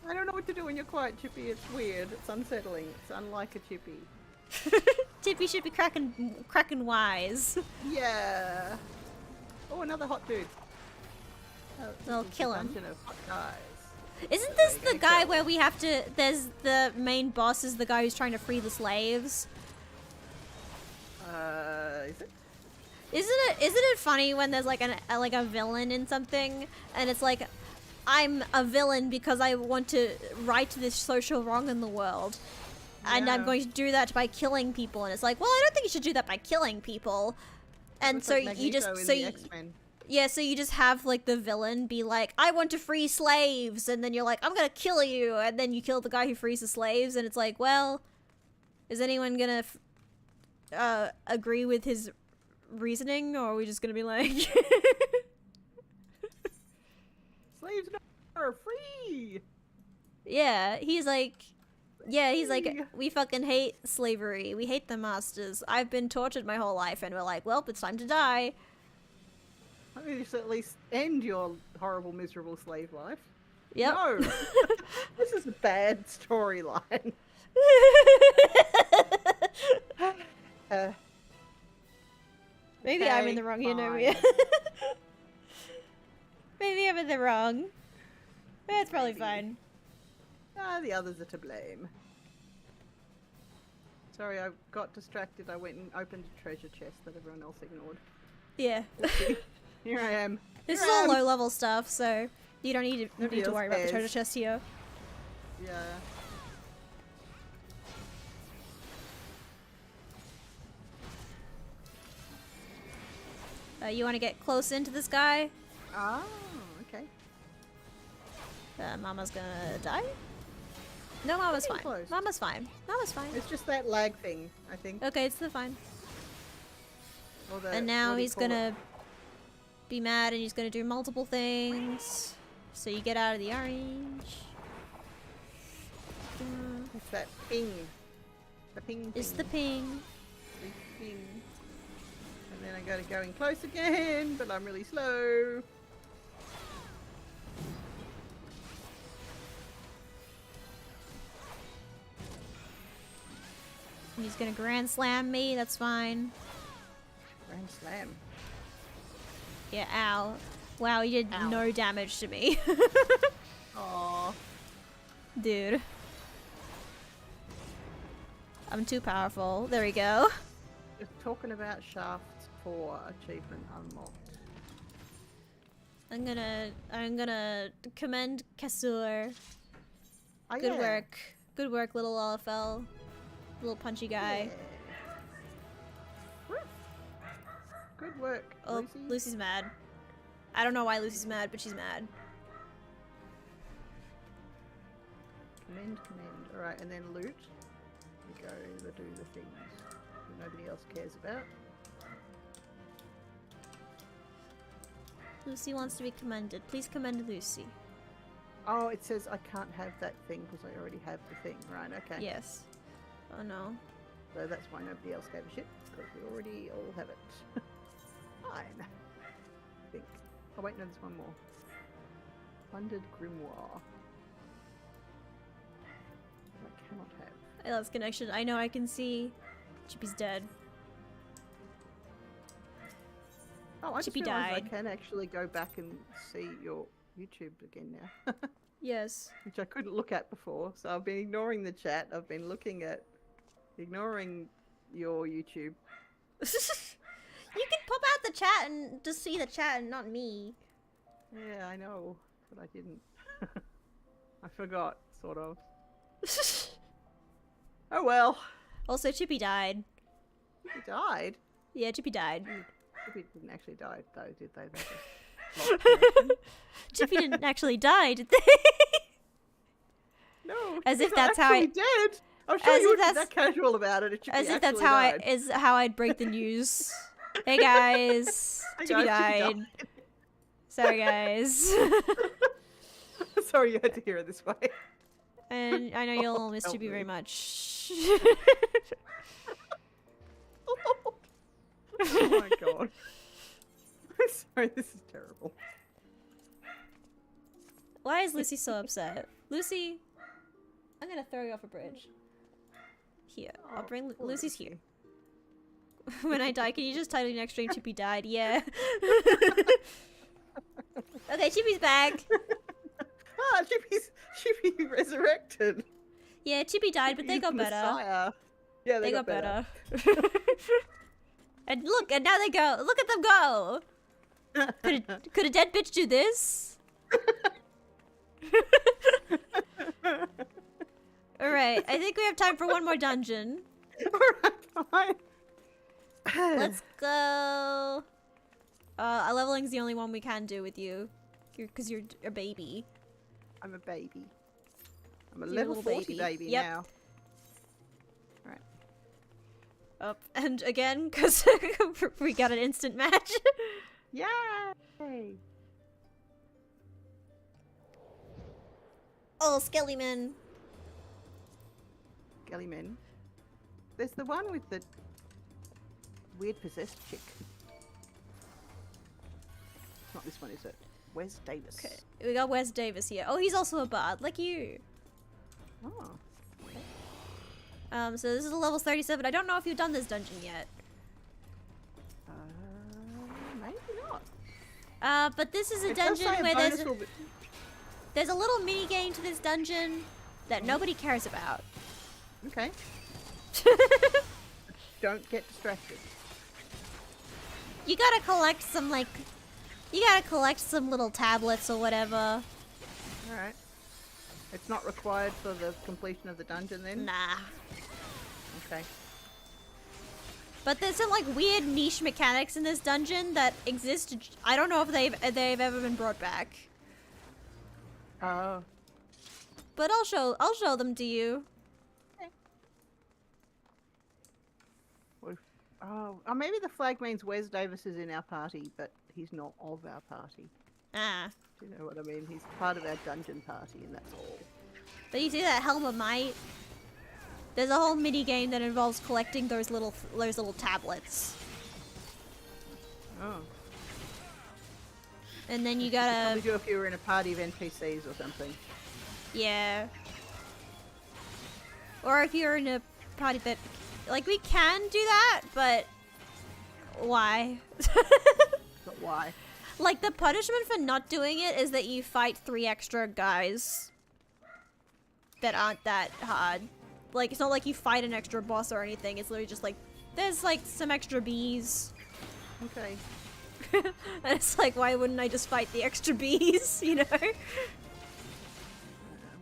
B: I don't know what to do when you're quiet, Chippy. It's weird. It's unsettling. It's unlike a Chippy.
A: Chippy should be cracking wise.
B: Yeah. Oh, another hot dude. Oh,
A: They'll
B: this is
A: kill
B: a
A: him.
B: dungeon of hot guys.
A: Isn't this the guy where we have to? There's the main boss is the guy who's trying to free the slaves.
B: Is it?
A: Isn't it funny when there's like a villain in something and it's like, I'm a villain because I want to right this social wrong in the world. And I'm
B: Yeah.
A: going to do that by killing people, and it's like, well, I don't think you should do that by killing people. And
B: Looks
A: so
B: like
A: you
B: Magneto
A: just
B: in
A: so
B: the
A: you,
B: X-Men.
A: Yeah, so you just have, like, the villain be like, I want to free slaves, and then you're like, I'm gonna kill you, and then you kill the guy who frees the slaves, and it's like, well, is anyone gonna agree with his reasoning, or are we just gonna be like...
B: Slaves are free!
A: Yeah, he's like, we fucking hate slavery, we hate the masters, I've been tortured my whole life, and we're like, well, it's time to die.
B: I mean, you should at least end your horrible, miserable slave life.
A: Yep.
B: No! This is a bad storyline.
A: Maybe
B: okay,
A: I'm in the wrong here, Nomia. Maybe I'm in the wrong. That's probably fine.
B: The others are to blame. Sorry, I got distracted. I went and opened a treasure chest that everyone else ignored.
A: Yeah.
B: Here I am.
A: This is all low level stuff, so you don't need to worry about the treasure chest here.
B: Yeah.
A: You want to get close into this guy?
B: Oh, okay.
A: Mama's gonna die? No, Mama's fine.
B: Close.
A: Mama's fine. Mama's fine.
B: It's just that lag thing, I think.
A: Okay, it's the fine.
B: The,
A: and now he's gonna be mad and he's gonna do multiple things. So you get out of the orange.
B: It's that ping. The ping.
A: It's the ping.
B: The ping. And then I gotta go in close again, but I'm really slow.
A: He's gonna grand slam me, that's fine.
B: Grand slam.
A: Yeah, ow. Wow, you did no damage to me.
B: Aww.
A: Dude. I'm too powerful. There we go.
B: Just talking about Shaft 4 achievement unlocked.
A: I'm gonna commend Kasur.
B: Oh,
A: Good work. Good work, little LFL. Little punchy guy.
B: Yeah. Good work,
A: Oh,
B: Lucy.
A: Lucy's mad. I don't know why Lucy's mad, but she's mad.
B: Commend. Alright, and then loot. We go to do the things that nobody else cares about.
A: Lucy wants to be commended. Please commend Lucy.
B: Oh, it says I can't have that thing because I already have the thing. Right, okay.
A: Yes. Oh no.
B: So that's why nobody else gave a shit, because we already all have it. Fine. I think. Oh wait, no, there's one more. Funded Grimoire. I cannot have.
A: I lost connection. I know, I can see. Chippy's dead.
B: Oh, I just
A: Chippy
B: realised I
A: died.
B: can actually go back and see your YouTube again now.
A: Yes.
B: Which I couldn't look at before, so I've been ignoring the chat. I've been ignoring your YouTube.
A: You can pop out the chat and just see the chat and not me.
B: Yeah, I know, but I didn't. I forgot, sort of. Oh well.
A: Also, Chippy died.
B: He died?
A: Yeah, Chippy died.
B: Chippy didn't actually die, though, did they? They just
A: Chippy didn't actually die, did they?
B: No.
A: As if
B: he's
A: that's
B: not
A: how I.
B: actually dead. I'm sure
A: As
B: you
A: if
B: would be
A: that's-
B: that casual about it.
A: As if that's how I'd break the news. Hey guys,
B: Hey
A: Chippy
B: guys,
A: died.
B: Chippy
A: Sorry guys.
B: Sorry you had to hear it this way.
A: And I know you'll all miss
B: help
A: Chippy
B: me.
A: very much.
B: Oh my god. I'm sorry, this is terrible.
A: Why is Lucy so upset? Lucy, I'm gonna throw you off a bridge. Here, I'll bring
B: poor
A: Lucy's
B: Lucy.
A: here. When I die, can you just title next stream Chippy died? Yeah. Okay, Chippy's back.
B: Ah, Chippy resurrected.
A: Yeah, Chippy died, but they
B: He's
A: got
B: the
A: better.
B: Messiah. Yeah,
A: They got better. And look, and now they go. Look at them go. Could a dead bitch do this? Alright, I think we have time for one more dungeon.
B: Alright, fine.
A: Let's go. Leveling's the only one we can do with you. Because you're a baby.
B: I'm a baby. I'm a level 40 baby now. Alright.
A: Up and again, because we got an instant match.
B: Yay!
A: Oh, Skellyman.
B: Skellyman. There's the one with the weird possessed chick. It's not this one, is it? Wes Davis.
A: Okay, we got Wes Davis here. Oh, he's also a bard, like you.
B: Oh.
A: So this is a level 37. I don't know if you've done this dungeon yet.
B: Maybe not.
A: But this is a dungeon where there's a little mini game to this dungeon that nobody cares about.
B: Okay. Don't get distracted.
A: You gotta collect some little tablets or whatever.
B: Alright. It's not required for the completion of the dungeon then?
A: Nah.
B: Okay.
A: But there's some like weird niche mechanics in this dungeon that exist. I don't know if they've ever been brought back.
B: Oh.
A: But I'll show them to you.
B: Okay. Oh, maybe the flag means Wes Davis is in our party, but he's not of our party.
A: Ah.
B: Do you know what I mean? He's part of our dungeon party, and that's all.
A: But you see that Helm of Might? There's a whole mini game that involves collecting those little tablets.
B: Oh.
A: And then you gotta.
B: Probably do if you were in a party of NPCs or something.
A: Yeah. Or if you're in a party that, like, we can do that, but why?
B: But why?
A: Like, the punishment for not doing it is that you fight 3 extra guys that aren't that hard. Like, it's not like you fight an extra boss or anything. It's literally just like, there's like some extra bees.
B: Okay.
A: And it's like, why wouldn't I just fight the extra bees, you know?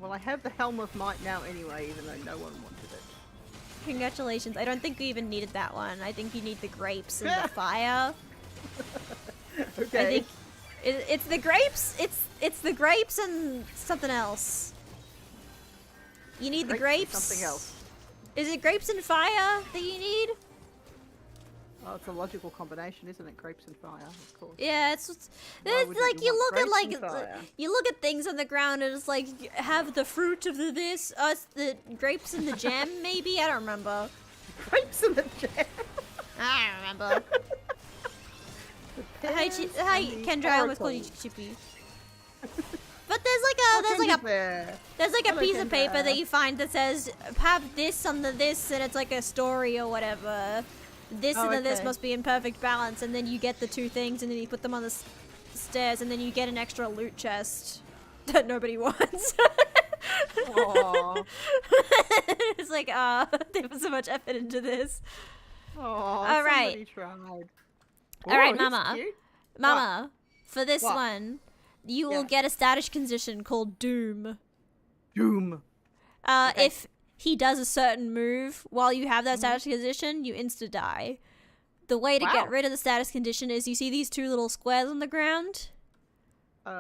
B: Well, I have the Helm of Might now anyway, even though no one wanted it.
A: Congratulations. I don't think you even needed that one. I think you need the grapes and the fire.
B: Okay.
A: I think it's the grapes. It's the grapes and something else. You need the grapes.
B: Something else.
A: Is it grapes and fire that you need?
B: Oh, it's a logical combination, isn't it? Grapes and fire, of course.
A: Yeah, it's like you look at things on the ground and it's like have the fruit of the grapes and the jam maybe. I don't remember.
B: Grapes and the jam.
A: I don't remember. Hi, Kendra. I almost called you Chippy. But there's like a piece of paper that you find that says have this on the this, and it's like a story or whatever. This and this must be in perfect balance, and then you get the 2 things, and then you put them on the stairs, and then you get an extra loot chest that nobody wants.
B: Aww.
A: It's like, they put so much effort into this.
B: Aww,
A: all right.
B: Somebody tried.
A: All right,
B: Ooh,
A: Mama. Mama, for this one, you will get a status condition called Doom.
B: Doom.
A: If he does a certain move while you have that status condition, you insta-die. The way to get rid of the status condition is you see these 2 little squares on the ground?
B: 2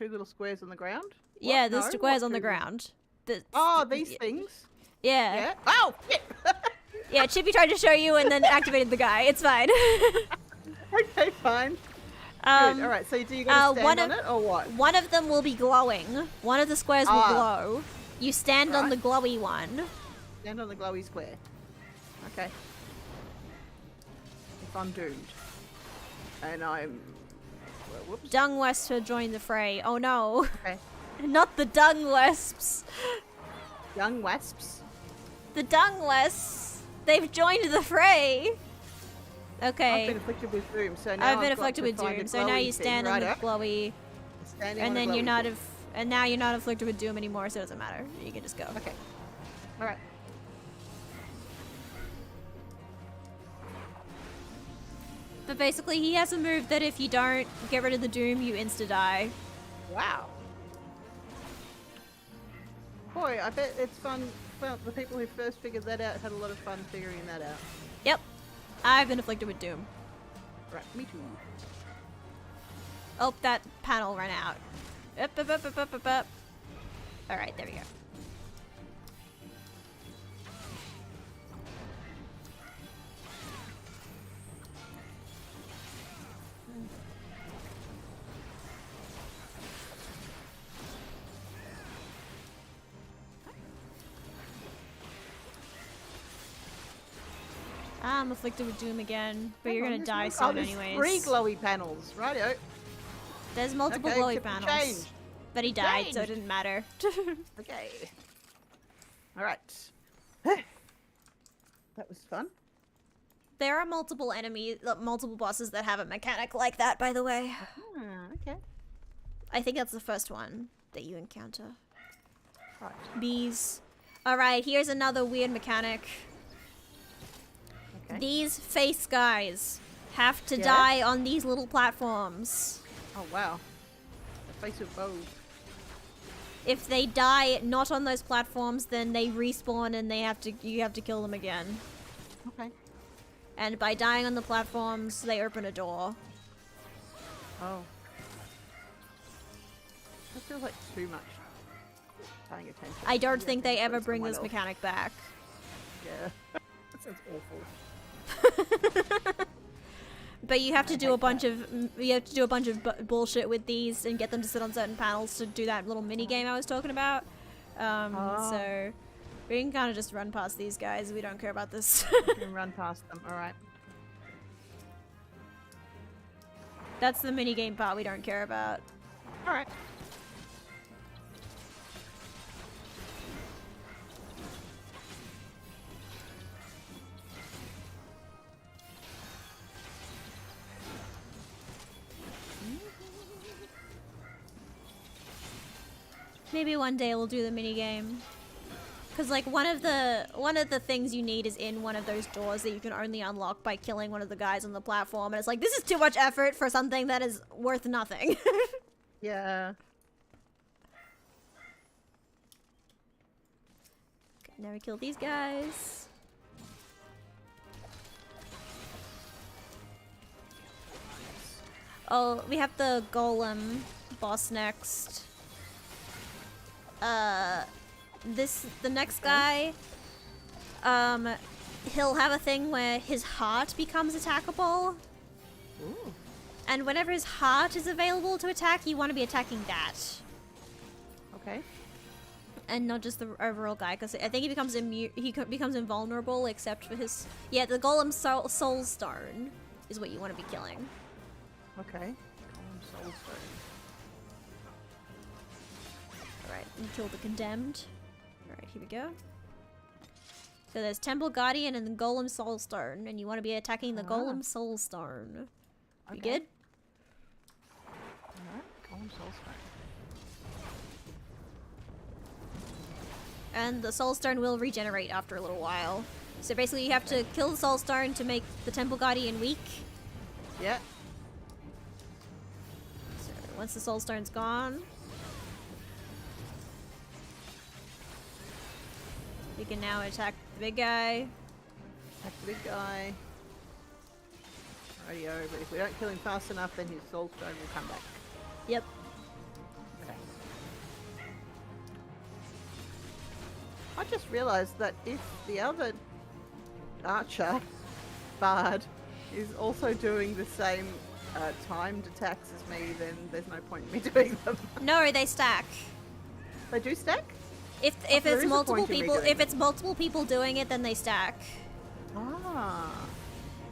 B: little squares on the ground? What?
A: Yeah, there's squares on the ground.
B: These things?
A: Yeah.
B: Oh, shit!
A: Yeah, Chippy tried to show you and then activated the guy. It's fine.
B: Okay, fine. Good. All right, so do you got to stand on it or what?
A: One of them will be glowing. One of the squares will glow. You stand on the glowy one.
B: Stand on the glowy square. Okay. If I'm doomed. And I'm... Well, whoops.
A: Dung Wisps have joined the fray. Oh no.
B: Okay.
A: Not the Dung Wisps.
B: Young wasps?
A: The Dung Wisps. They've joined the fray. Okay.
B: I've been afflicted with doom, so now
A: I've been afflicted with doom, so now you stand on the glowy. And then you're not and now you're not afflicted with doom anymore, so it doesn't matter. You can just go.
B: Okay. Alright.
A: But basically he has a move that if you don't get rid of the doom, you insta-die.
B: Wow. Boy, I bet it's fun. Well, the people who first figured that out had a lot of fun figuring that out.
A: Yep. I've been afflicted with doom.
B: Right, me too.
A: Oh, that panel ran out. Up. Alright, there we go. I'm afflicted with doom again, but you're gonna die soon anyways.
B: 3 glowy panels, rightio.
A: There's multiple glowy panels. But he died, so it didn't matter.
B: Okay. Alright. That was fun.
A: There are multiple multiple bosses that have a mechanic like that, by the way.
B: Okay.
A: I think that's the first one that you encounter.
B: Right.
A: Bees. Alright, here's another weird mechanic.
B: Okay.
A: These face guys have to die on these little platforms.
B: Oh wow. The face of bows.
A: If they die not on those platforms, then they respawn and you have to kill them again.
B: Okay.
A: And by dying on the platforms, they open a door.
B: Oh. That feels like too much paying attention.
A: I don't think they ever bring this mechanic back.
B: Yeah. That sounds awful.
A: But you have to do a bunch of bullshit with these and get them to sit on certain panels to do that little mini game I was talking about. So we can kind of just run past these guys. We don't care about this.
B: We can run past them. All right.
A: That's the mini game part we don't care about.
B: All right.
A: Maybe one day we'll do the mini game. Cause like one of the things you need is in one of those doors that you can only unlock by killing one of the guys on the platform, and it's like, this is too much effort for something that is worth nothing.
B: Yeah.
A: Okay, now we kill these guys. Oh, we have the golem boss next. The next guy, he'll have a thing where his heart becomes attackable.
B: Ooh.
A: And whenever his heart is available to attack, you want to be attacking that.
B: Okay.
A: And not just the overall guy, because I think he becomes invulnerable except for his... Yeah, the golem soul stone is what you want to be killing.
B: Okay. Golem soul stone.
A: Alright, and kill the condemned. Alright, here we go. So there's Temple Guardian and the Golem Soulstone, and you want to be attacking the Golem Soulstone.
B: Okay.
A: You good?
B: Alright, Golem Soulstone.
A: And the Soulstone will regenerate after a little while. So basically you have to kill the Soulstone to make the Temple Guardian weak.
B: Yeah.
A: So once the Soulstone's gone, you can now attack the big guy.
B: Attack the big guy. Radio, but if we don't kill him fast enough, then his soul stone will come back.
A: Yep.
B: Okay. I just realised that if the other archer, Bard, is also doing the same timed attacks as me, then there's no point in me doing them.
A: No, they stack.
B: They do stack?
A: If it's multiple people doing it, then they stack.
B: Ah.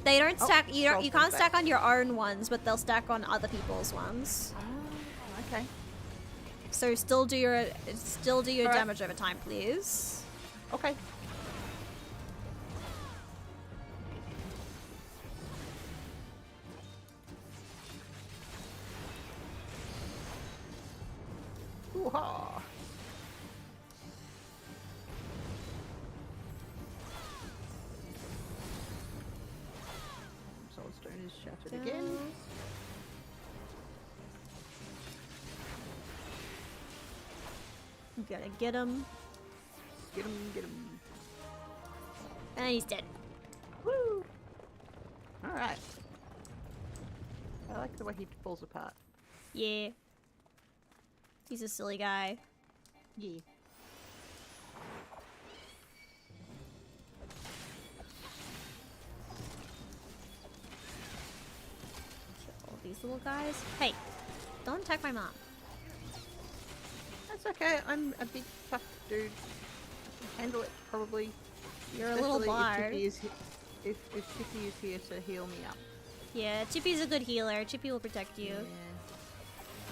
A: They don't stack. You can't stack on your own ones, but they'll stack on other people's ones.
B: Ah, okay.
A: So still do your damage over time, please.
B: Okay. Hoo-ha. Soulstone is shattered again.
A: You gotta get him.
B: Get him, get him.
A: And he's dead.
B: Woo! Alright. I like the way he falls apart.
A: Yeah. He's a silly guy.
B: Yeah.
A: Kill these little guys. Hey, don't attack my mom.
B: That's okay. I'm a big tough dude. I can handle it probably.
A: You're a little bard.
B: If Chippy is here to heal me up.
A: Yeah, Chippy's a good healer. Chippy will protect you.
B: Yeah.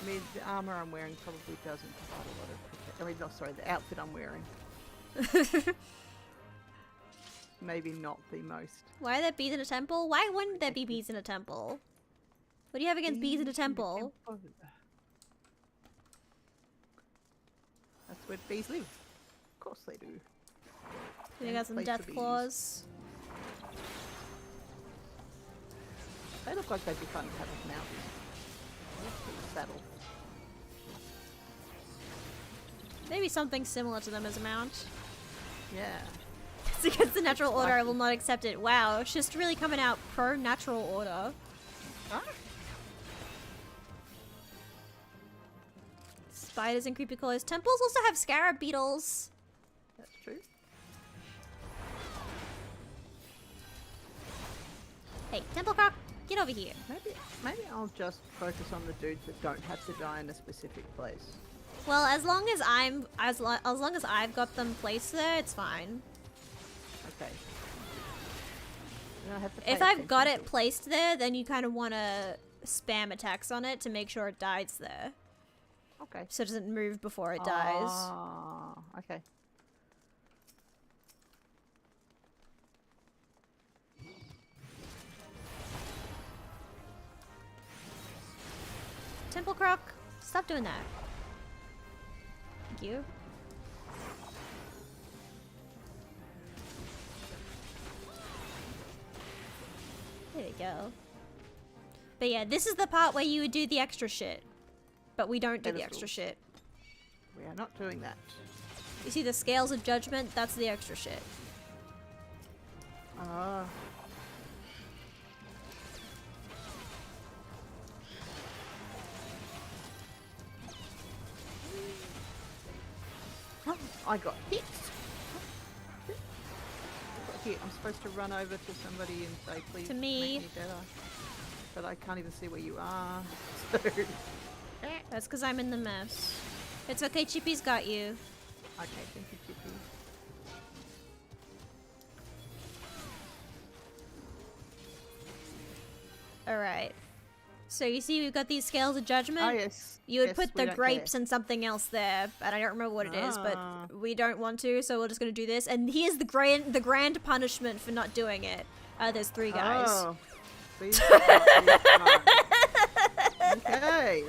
B: I mean, the armor I'm wearing probably doesn't provide a lot of protection. I mean, no, sorry, the outfit I'm wearing. Maybe not the most.
A: Why are there bees in a temple? Why wouldn't there be bees in a temple? What do you have against bees in a temple?
B: That's where bees live. Of course they do.
A: We got some death claws.
B: They look like they'd be fun to have as mounts. Saddle.
A: Maybe something similar to them as a mount.
B: Yeah.
A: It's against the natural order, I will not accept it. Wow, it's just really coming out pro natural order.
B: Huh?
A: Spiders and creepy crawlers. Temples also have scarab beetles.
B: That's true.
A: Hey, temple croc, get over here.
B: Maybe I'll just focus on the dudes that don't have to die in a specific place.
A: Well, as long as I've got them placed there, it's fine.
B: Okay. You don't have to pay
A: If I've got
B: attention
A: it placed there, then you kind of want to spam attacks on it to make sure it dies there.
B: Okay.
A: So it doesn't move before it dies.
B: Ah, okay.
A: Temple croc, stop doing that. Thank you. There we go. But yeah, this is the part where you would do the extra shit. But we don't do the extra shit.
B: We are not doing that.
A: You see the scales of judgment? That's the extra shit.
B: Ah. I got hit. Here, I'm supposed to run over to somebody and say, please
A: To me.
B: make me better. But I can't even see where you are. So.
A: That's because I'm in the mess. It's okay, Chippy's got you.
B: Okay, thank you, Chippy.
A: Alright. So you see we've got these scales of judgment?
B: Oh, yes.
A: You would
B: Yes,
A: put
B: we
A: the
B: don't
A: grapes
B: care.
A: and something else there, and I don't remember what it is, but we don't want to, so we're just gonna do this. And here's the grand punishment for not doing it. There's 3 guys.
B: Oh. Please stop this time. Okay.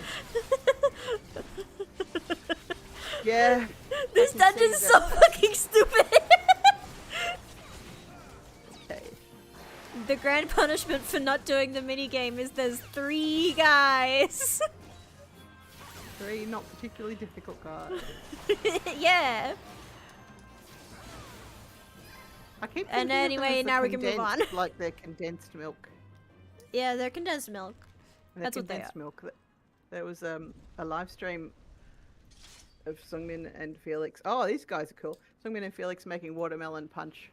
B: Yeah.
A: This dungeon's so fucking stupid.
B: Okay.
A: The grand punishment for not doing the minigame is there's 3 guys.
B: 3 not particularly difficult guys.
A: Yeah.
B: I keep
A: And
B: thinking of them
A: anyway,
B: as the
A: now we can move on.
B: condensed, like they're condensed milk.
A: Yeah, they're condensed milk.
B: They're
A: That's what they
B: condensed milk. There was a live stream of Sungmin and Felix. Oh, these guys are cool. Sungmin and Felix making watermelon punch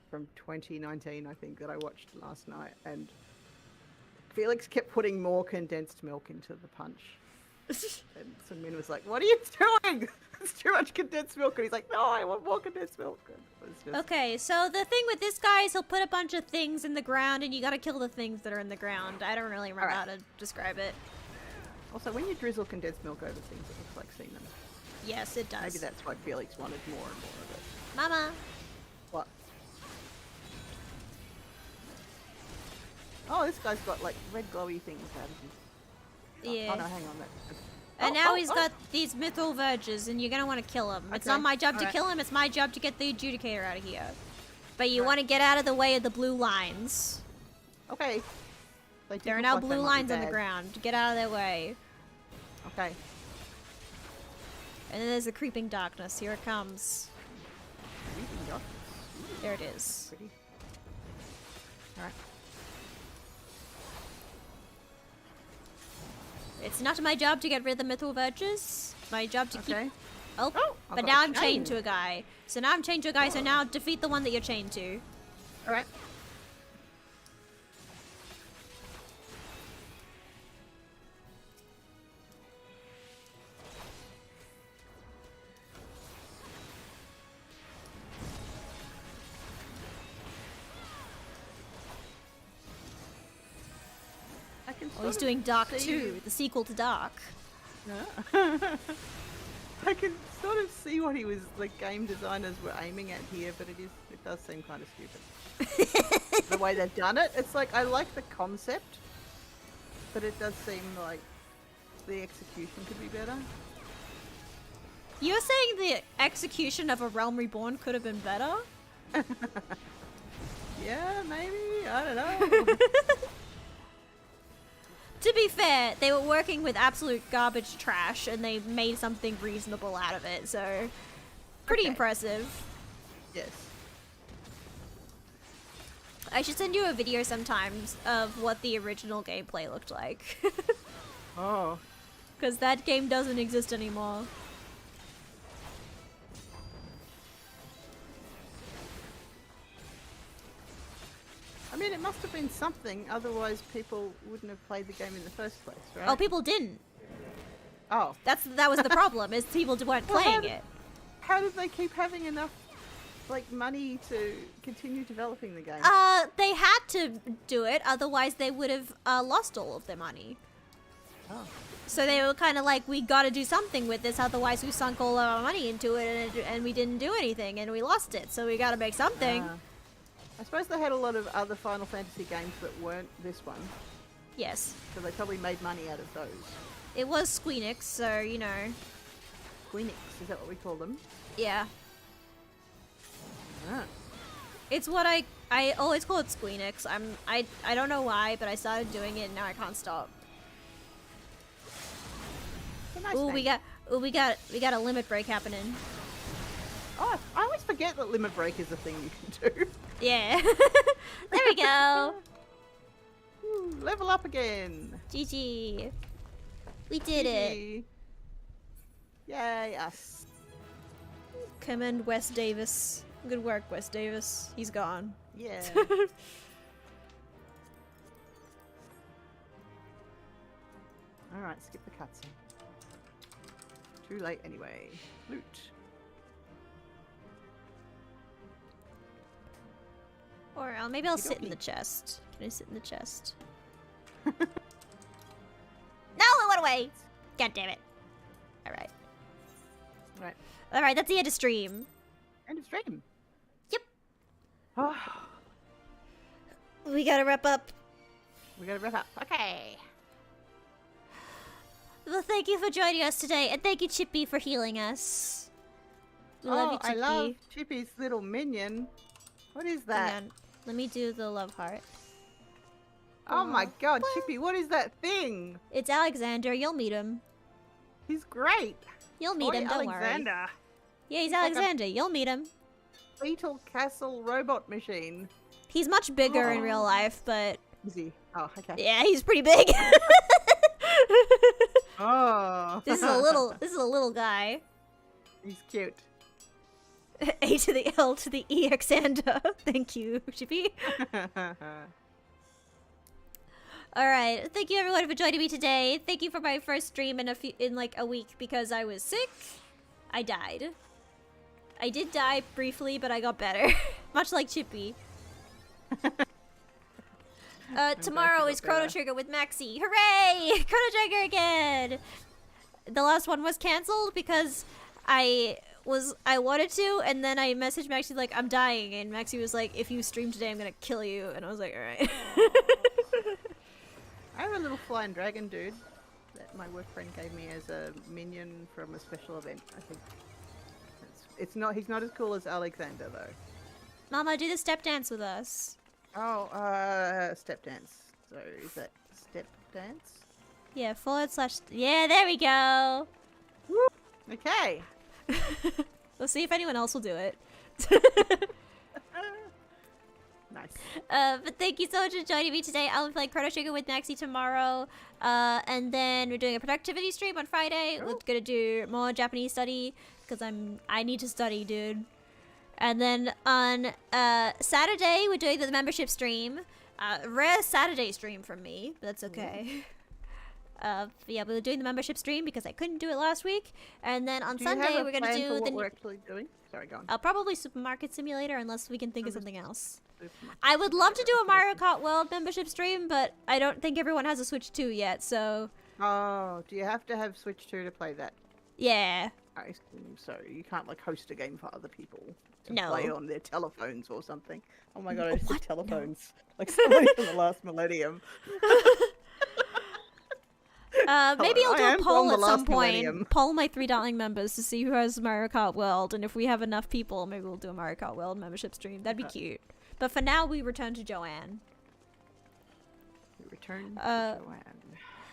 B: from 2019, I think, that I watched last night. And Felix kept putting more condensed milk into the punch. And Sungmin was like, "What are you doing? It's too much condensed milk." And he's like, "No, I want more condensed milk." And it was just...
A: Okay, so the thing with this guy is he'll put a bunch of things in the ground and you gotta kill the things that are in the ground. I don't really remember how to describe it.
B: Also, when you drizzle condensed milk over things, it looks like semen.
A: Yes, it does.
B: Maybe that's why Felix wanted more and more of it.
A: Mama!
B: What? Oh, this guy's got like red glowy things out of him.
A: Yeah.
B: Oh no, hang on.
A: And now he's got these mythal verges, and you're gonna want to kill him. It's not my job to kill him, it's my job to get the adjudicator out of here. But you want to get out of the way of the blue lines.
B: Okay.
A: There are now blue lines on the ground. Get out of their way.
B: Okay.
A: And then there's the creeping darkness. Here it comes.
B: Creeping darkness.
A: There it is.
B: Pretty. Alright.
A: It's not my job to get rid of the mythical virtues. It's my job to keep... Oh, but now I'm chained to a guy. So now I'm chained to a guy, so now defeat the one that you're chained to.
B: Alright.
A: Oh, he's doing Dark 2, the sequel to Dark.
B: Yeah. I can sort of see what the game designers were aiming at here, but it does seem kind of stupid. The way they've done it, it's like, I like the concept, but it does seem like the execution could be better.
A: You're saying the execution of A Realm Reborn could have been better?
B: Yeah, maybe, I don't know.
A: To be fair, they were working with absolute garbage trash and they made something reasonable out of it, so pretty impressive.
B: Yes.
A: I should send you a video sometimes of what the original gameplay looked like.
B: Oh.
A: Because that game doesn't exist anymore.
B: I mean, it must have been something, otherwise people wouldn't have played the game in the first place, right?
A: Oh, people didn't.
B: Oh.
A: That was the problem, is people weren't playing it.
B: How did they keep having enough, money to continue developing the game?
A: They had to do it, otherwise they would have lost all of their money.
B: Oh.
A: So they were kind of like, we gotta do something with this, otherwise we sunk all our money into it and we didn't do anything and we lost it, so we gotta make something.
B: I suppose they had a lot of other Final Fantasy games that weren't this one.
A: Yes.
B: So they probably made money out of those.
A: It was Squeenix, so, you know.
B: Squeenix, is that what we call them?
A: Yeah.
B: Ah.
A: It's what I always call it Squeenix. I don't know why, but I started doing it and now I can't stop.
B: Nice
A: Ooh,
B: name.
A: we got a limit break happening.
B: Oh, I always forget that limit break is a thing you can do.
A: Yeah. There we go.
B: Ooh, level up again.
A: GG. We did it.
B: Yay, us.
A: Commend Wes Davis. Good work, Wes Davis. He's gone.
B: Yeah. Alright, skip the cutscene. Too late anyway. Loot.
A: Or maybe I'll sit in the chest. Can I sit in the chest? No, it went away! God damn it. Alright.
B: Right.
A: Alright, that's the end of stream.
B: End of stream.
A: Yep.
B: Oh,
A: We gotta wrap up.
B: we gotta wrap up. Okay.
A: Well, thank you for joining us today, and thank you, Chippy, for healing us. We love you, Chippy.
B: I love Chippy's little minion. What is that?
A: Hang on. Let me do the love heart.
B: Oh my god, Chippy, what is that thing?
A: It's Alexander. You'll meet him.
B: He's great.
A: You'll meet him, don't worry.
B: Alexander.
A: Yeah, he's
B: like a-
A: Alexander. You'll meet him.
B: Beetle Castle robot machine.
A: He's much bigger in real life, but
B: Is he? Oh, okay.
A: yeah, he's pretty big.
B: Oh.
A: This is a little guy.
B: He's cute.
A: A to the L to the E Xander. Thank you, Chippy. Alright, thank you everyone for joining me today. Thank you for my first stream in a week because I was sick. I died. I did die briefly, but I got better. Much like Chippy. Tomorrow is Chrono Trigger with Maxi. Hooray! Chrono Trigger again! The last one was cancelled because I wanted to, and then I messaged Maxi like, I'm dying, and Maxi was like, if you stream today, I'm gonna kill you, and I was like, alright.
B: I have a little flying dragon dude that my work friend gave me as a minion from a special event, I think. He's not as cool as Alexander though.
A: Mama, do the step dance with us.
B: Oh, step dance. So is that step dance?
A: Yeah, / yeah, there we go!
B: Woo! Okay.
A: We'll see if anyone else will do it.
B: Nice.
A: But thank you so much for joining me today. I'll be playing Chrono Trigger with Maxie tomorrow. And then we're doing a productivity stream on Friday.
B: Oh.
A: We're gonna do more Japanese study because I need to study, dude. And then on Saturday we're doing the membership stream. Rare Saturday stream from me, but that's okay. But yeah, we're doing the membership stream because I couldn't do it last week. And then on Sunday we're gonna do
B: what we're actually doing. Sorry, go on.
A: Probably Supermarket Simulator unless we can think of something else. I would love to do a Mario Kart World membership stream, but I don't think everyone has a Switch 2 yet, so...
B: Oh, do you have to have Switch 2 to play that?
A: Yeah.
B: I assume so. You can't, like, host a game for other people to
A: No.
B: play on their telephones or something. Oh my god, I
A: What?
B: said telephones. No. Like somebody from the last millennium.
A: Maybe I'll do a poll at some point.
B: Millennium.
A: Poll my 3 Darling members to see who has Mario Kart World, and if we have enough people, maybe we'll do a Mario Kart World membership stream. That'd be cute. But for now, we return to Joanne.
B: We return to Joanne.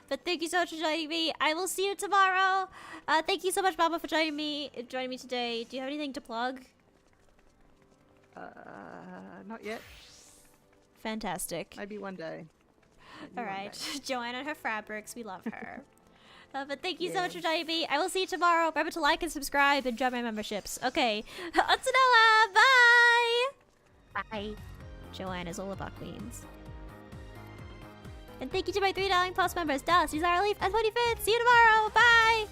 A: But thank you so much for joining me. I will see you tomorrow. Thank you so much, Baba, for joining me today. Do you have anything to plug?
B: Not yet.
A: Fantastic.
B: Maybe one day.
A: All right, Joanne and her fabrics, we love her. But thank you so much for joining me. I will see you tomorrow. Remember to like and subscribe and join my memberships. Okay, Otsunoa, bye!
B: Bye.
A: Joanne is all about queens. And thank you to my $3 Plus members, Das, Uzara Leaf, and 25th. See you tomorrow. Bye!